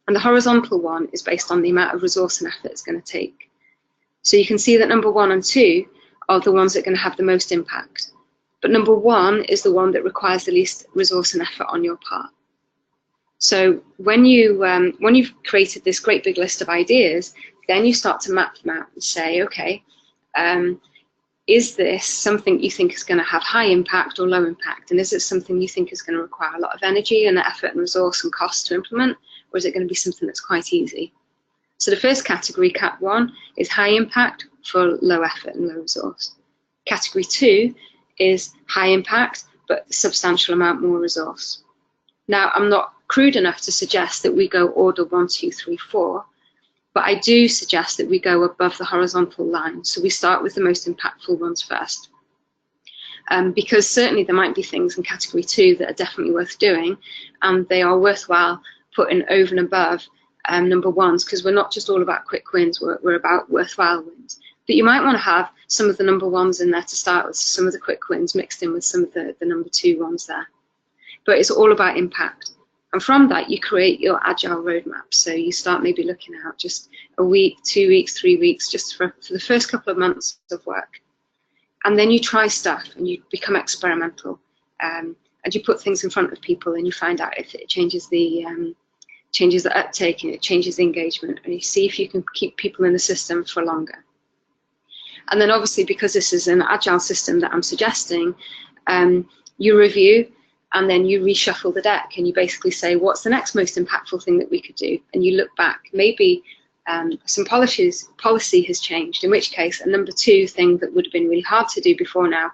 And the horizontal one is based on the amount of resource and effort it's going to take. So you can see that number 1 and 2 are the ones that are going to have the most impact. But number 1 is the one that requires the least resource and effort on your part. So when you've created this great big list of ideas, then you start to map them out and say, okay, is this something you think is going to have high impact or low impact? And is it something you think is going to require a lot of energy and effort and resource and cost to implement? Or is it going to be something that's quite easy? So the first category, Cat 1, is high impact for low effort and low resource. Category 2 is high impact, but a substantial amount more resource. Now, I'm not crude enough to suggest that we go order 1, 2, 3, 4, but I do suggest that we go above the horizontal line. So we start with the most impactful ones first. Because certainly there might be things in category 2 that are definitely worth doing, and they are worthwhile putting over and above number ones, because we're not just all about quick wins, we're about worthwhile wins. But you might want to have some of the number ones in there to start with, some of the quick wins mixed in with some of the number 2 ones there. But it's all about impact. And from that, you create your agile roadmap. So you start maybe looking out just a week, 2 weeks, 3 weeks, just for the first couple of months of work. And then you try stuff and you become experimental. And you put things in front of people and you find out if it changes the uptake and it changes the engagement. And you see if you can keep people in the system for longer. And then obviously, because this is an agile system that I'm suggesting, you review and then you reshuffle the deck and you basically say, what's the next most impactful thing that we could do? And you look back, maybe some policy has changed, in which case a number 2 thing that would have been really hard to do before now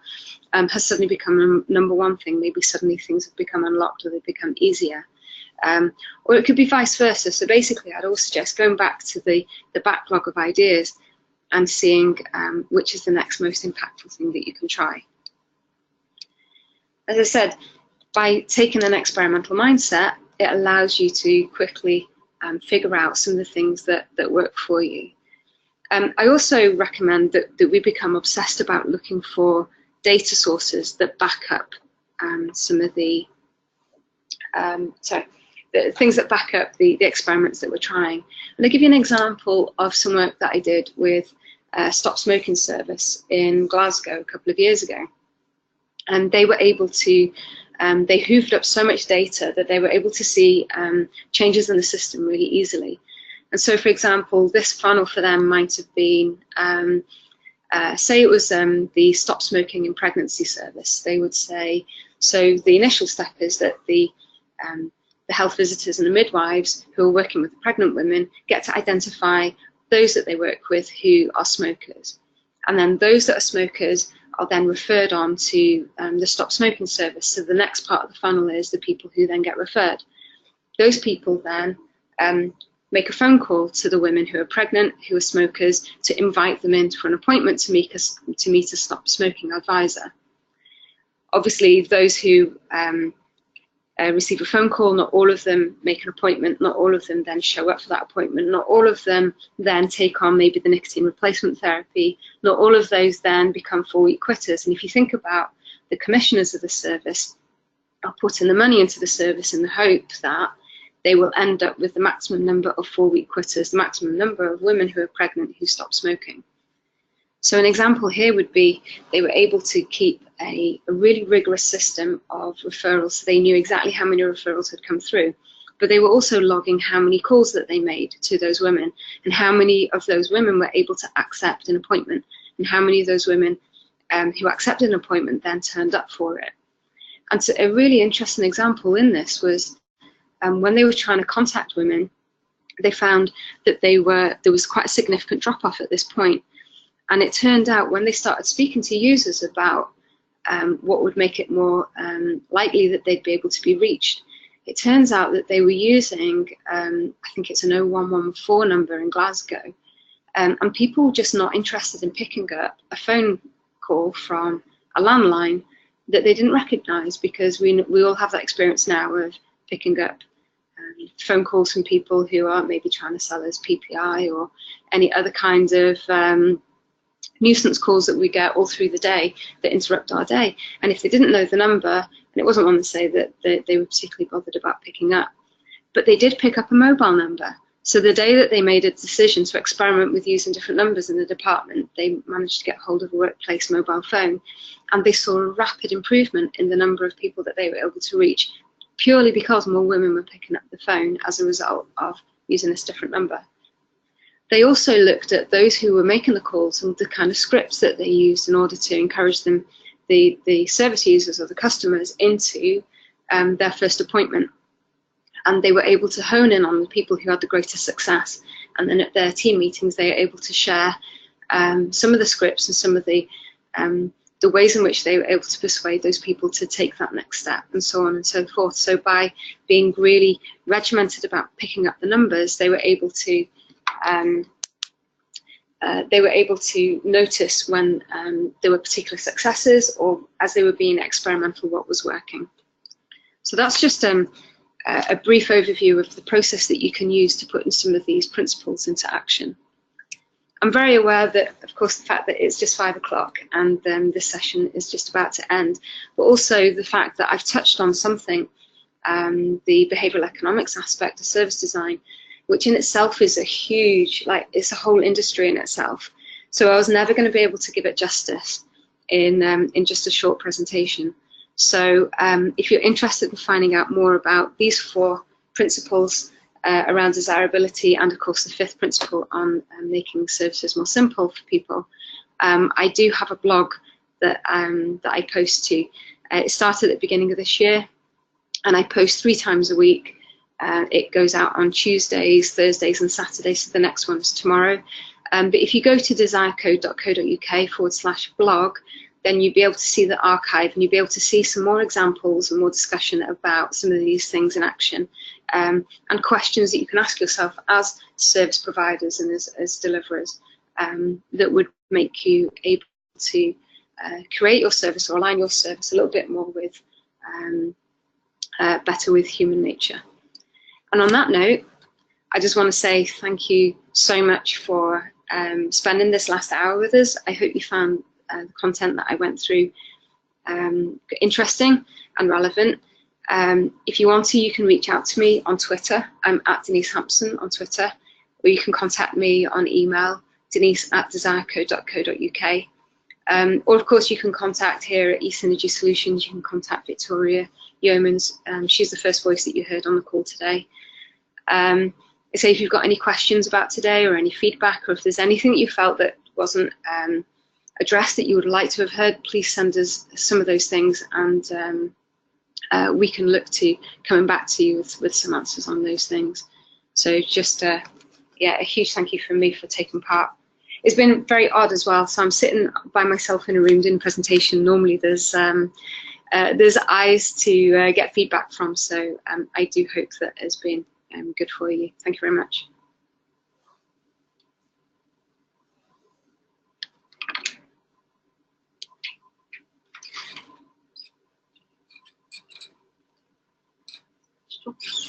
has suddenly become a number 1 thing. Maybe suddenly things have become unlocked or they've become easier. Or it could be vice versa. So basically, I'd also suggest going back to the backlog of ideas and seeing which is the next most impactful thing that you can try. As I said, by taking an experimental mindset, it allows you to quickly figure out some of the things that work for you. I also recommend that we become obsessed about looking for data sources that back up some of the things that back up the experiments that we're trying. And I'll give you an example of some work that I did with a Stop Smoking service in Glasgow a couple of years ago. And they were able to, they hooved up so much data that they were able to see changes in the system really easily. And so, for example, this funnel for them might have been, say it was the Stop Smoking in Pregnancy service. They would say, so the initial step is that the health visitors and the midwives who are working with the pregnant women get to identify those that they work with who are smokers. And then those that are smokers are then referred on to the Stop Smoking service. So the next part of the funnel is the people who then get referred. Those people then make a phone call to the women who are pregnant, who are smokers, to invite them in for an appointment to meet a Stop Smoking advisor. Obviously, those who receive a phone call, not all of them make an appointment, not all of them then show up for that appointment, not all of them then take on maybe the nicotine replacement therapy, not all of those then become 4-week quitters. And if you think about the commissioners of the service are putting the money into the service in the hope that they will end up with the maximum number of 4-week quitters, the maximum number of women who are pregnant who stop smoking. So an example here would be they were able to keep a really rigorous system of referrals. So they knew exactly how many referrals had come through, but they were also logging how many calls that they made to those women and how many of those women were able to accept an appointment and how many of those women who accepted an appointment then turned up for it. And so a really interesting example in this was when they were trying to contact women, they found that there was quite a significant drop-off at this point. And it turned out when they started speaking to users about what would make it more likely that they'd be able to be reached, it turns out that they were using, I think it's an 0114 number in Glasgow, and people were just not interested in picking up a phone call from a landline that they didn't recognise, because we all have that experience now of picking up phone calls from people who are maybe trying to sell us PPI or any other kind of nuisance calls that we get all through the day that interrupt our day. And if they didn't know the number, and it wasn't one to say that they were particularly bothered about picking up, but they did pick up a mobile number. So the day that they made a decision to experiment with using different numbers in the department, they managed to get hold of a workplace mobile phone, and they saw a rapid improvement in the number of people that they were able to reach, purely because more women were picking up the phone as a result of using this different number. They also looked at those who were making the calls and the kind of scripts that they used in order to encourage them, the service users or the customers, into their first appointment. And they were able to hone in on the people who had the greatest success. And then at their team meetings, they were able to share some of the scripts and some of the the ways in which they were able to persuade those people to take that next step, and so on and so forth. So by being really regimented about picking up the numbers, they were able to notice when there were particular successes, or as they were being experimental, what was working. So that's just a brief overview of the process that you can use to put in some of these principles into action. I'm very aware that, of course, the fact that it's just 5 o'clock and this session is just about to end, but also the fact that I've touched on something, the behavioural economics aspect of service design, which in itself is a huge, it's a whole industry in itself. So I was never going to be able to give it justice in just a short presentation. So if you're interested in finding out more about these 4 principles around desirability, and of course the 5th principle on making services more simple for people, I do have a blog that I post to. It started at the beginning of this year, and I post 3 times a week. It goes out on Tuesdays, Thursdays and Saturdays, so the next one is tomorrow. But if you go to desirecode.co.uk/blog, then you'll be able to see the archive, and you'll be able to see some more examples and more discussion about some of these things in action, and questions that you can ask yourself as service providers and as deliverers, that would make you able to create your service or align your service a little bit more with better with human nature. And on that note, I just want to say thank you so much for spending this last hour with us. I hope you found the content that I went through interesting and relevant. If you want to, you can reach out to me on Twitter. I'm at Denise Hampson on Twitter, or you can contact me on email, denise@desirecode.co.uk. Or of course you can contact here at eSynergy Solutions, you can contact Victoria Yeomans. She's the first voice that you heard on the call today. So if you've got any questions about today, or any feedback, or if there's anything that you felt that wasn't addressed that you would like to have heard, please send us some of those things, and we can look to coming back to you with some answers on those things. So just yeah, a huge thank you from me for taking part. It's been very odd as well. So I'm sitting by myself in a room doing a presentation. Normally there's eyes to get feedback from. So I do hope that has been good for you. Thank you very much.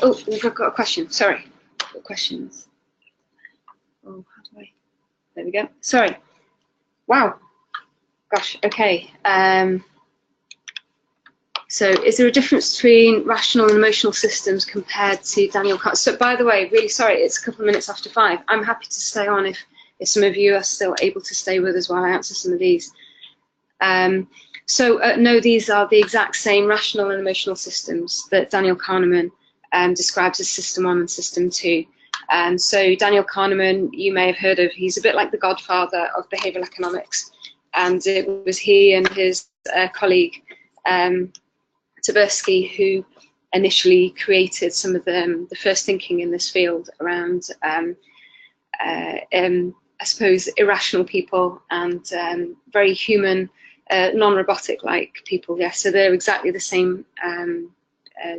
Oh, we've got a question. Sorry, got questions. Oh, how do I? There we go. Sorry. Wow. Gosh. Okay. So, is there a difference between rational and emotional systems compared to Daniel Kahneman? So, by the way, really sorry. It's a couple of minutes after 5. I'm happy to stay on if some of you are still able to stay with us while I answer some of these. No, these are the exact same rational and emotional systems that Daniel Kahneman describes as System 1 and System 2. So Daniel Kahneman, you may have heard of, he's a bit like the godfather of behavioural economics. And it was he and his colleague, Tversky, who initially created some of the first thinking in this field around, I suppose, irrational people and very human, non-robotic like people. Yeah, so they're exactly the same.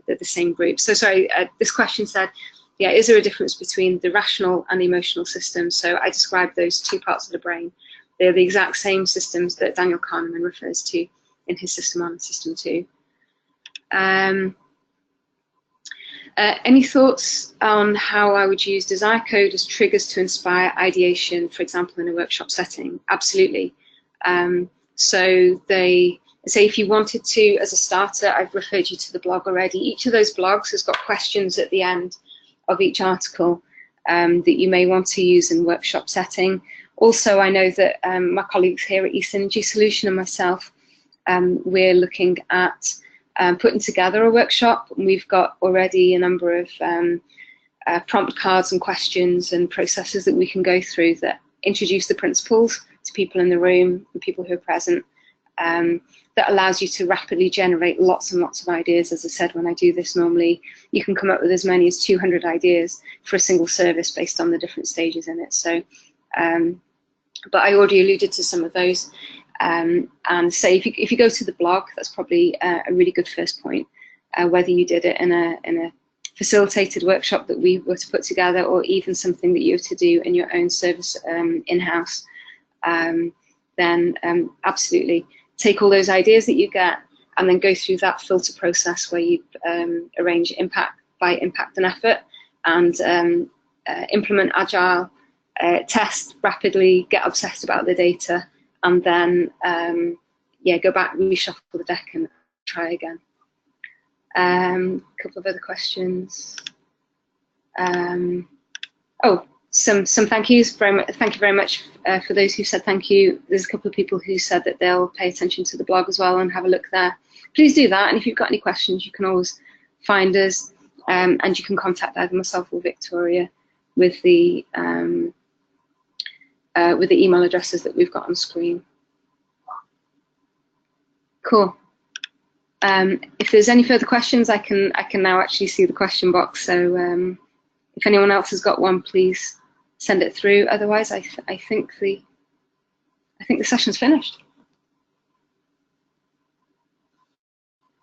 They're the same group. So sorry, this question said, yeah, is there a difference between the rational and the emotional systems? So I described those 2 parts of the brain. They're the exact same systems that Daniel Kahneman refers to in his System 1 and System 2. Any thoughts on how I would use desire code as triggers to inspire ideation, for example, in a workshop setting? Absolutely. So they say if you wanted to, as a starter, I've referred you to the blog already. Each of those blogs has got questions at the end of each article that you may want to use in workshop setting. Also, I know that my colleagues here at eSynergy Solution and myself, we're looking at putting together a workshop. We've got already a number of prompt cards and questions and processes that we can go through that introduce the principles to people in the room and people who are present. That allows you to rapidly generate lots and lots of ideas. As I said, when I do this normally, you can come up with as many as 200 ideas for a single service based on the different stages in it. So, but I already alluded to some of those. And say if you go to the blog, that's probably a really good first point. Whether you did it in a facilitated workshop that we were to put together, or even something that you have to do in your own service in-house, then absolutely take all those ideas that you get and then go through that filter process where you arrange impact by impact and effort, and implement agile, test rapidly, get obsessed about the data, and then yeah, go back, reshuffle the deck and try again. A couple of other questions. Oh, some thank yous. Thank you very much for those who said thank you. There's a couple of people who said that they'll pay attention to the blog as well and have a look there. Please do that, and if you've got any questions, you can always find us, and you can contact either myself or Victoria with the email addresses that we've got on screen. Cool. If there's any further questions, I can now actually see the question box. So if anyone else has got one, please send it through. Otherwise, I think the session's finished.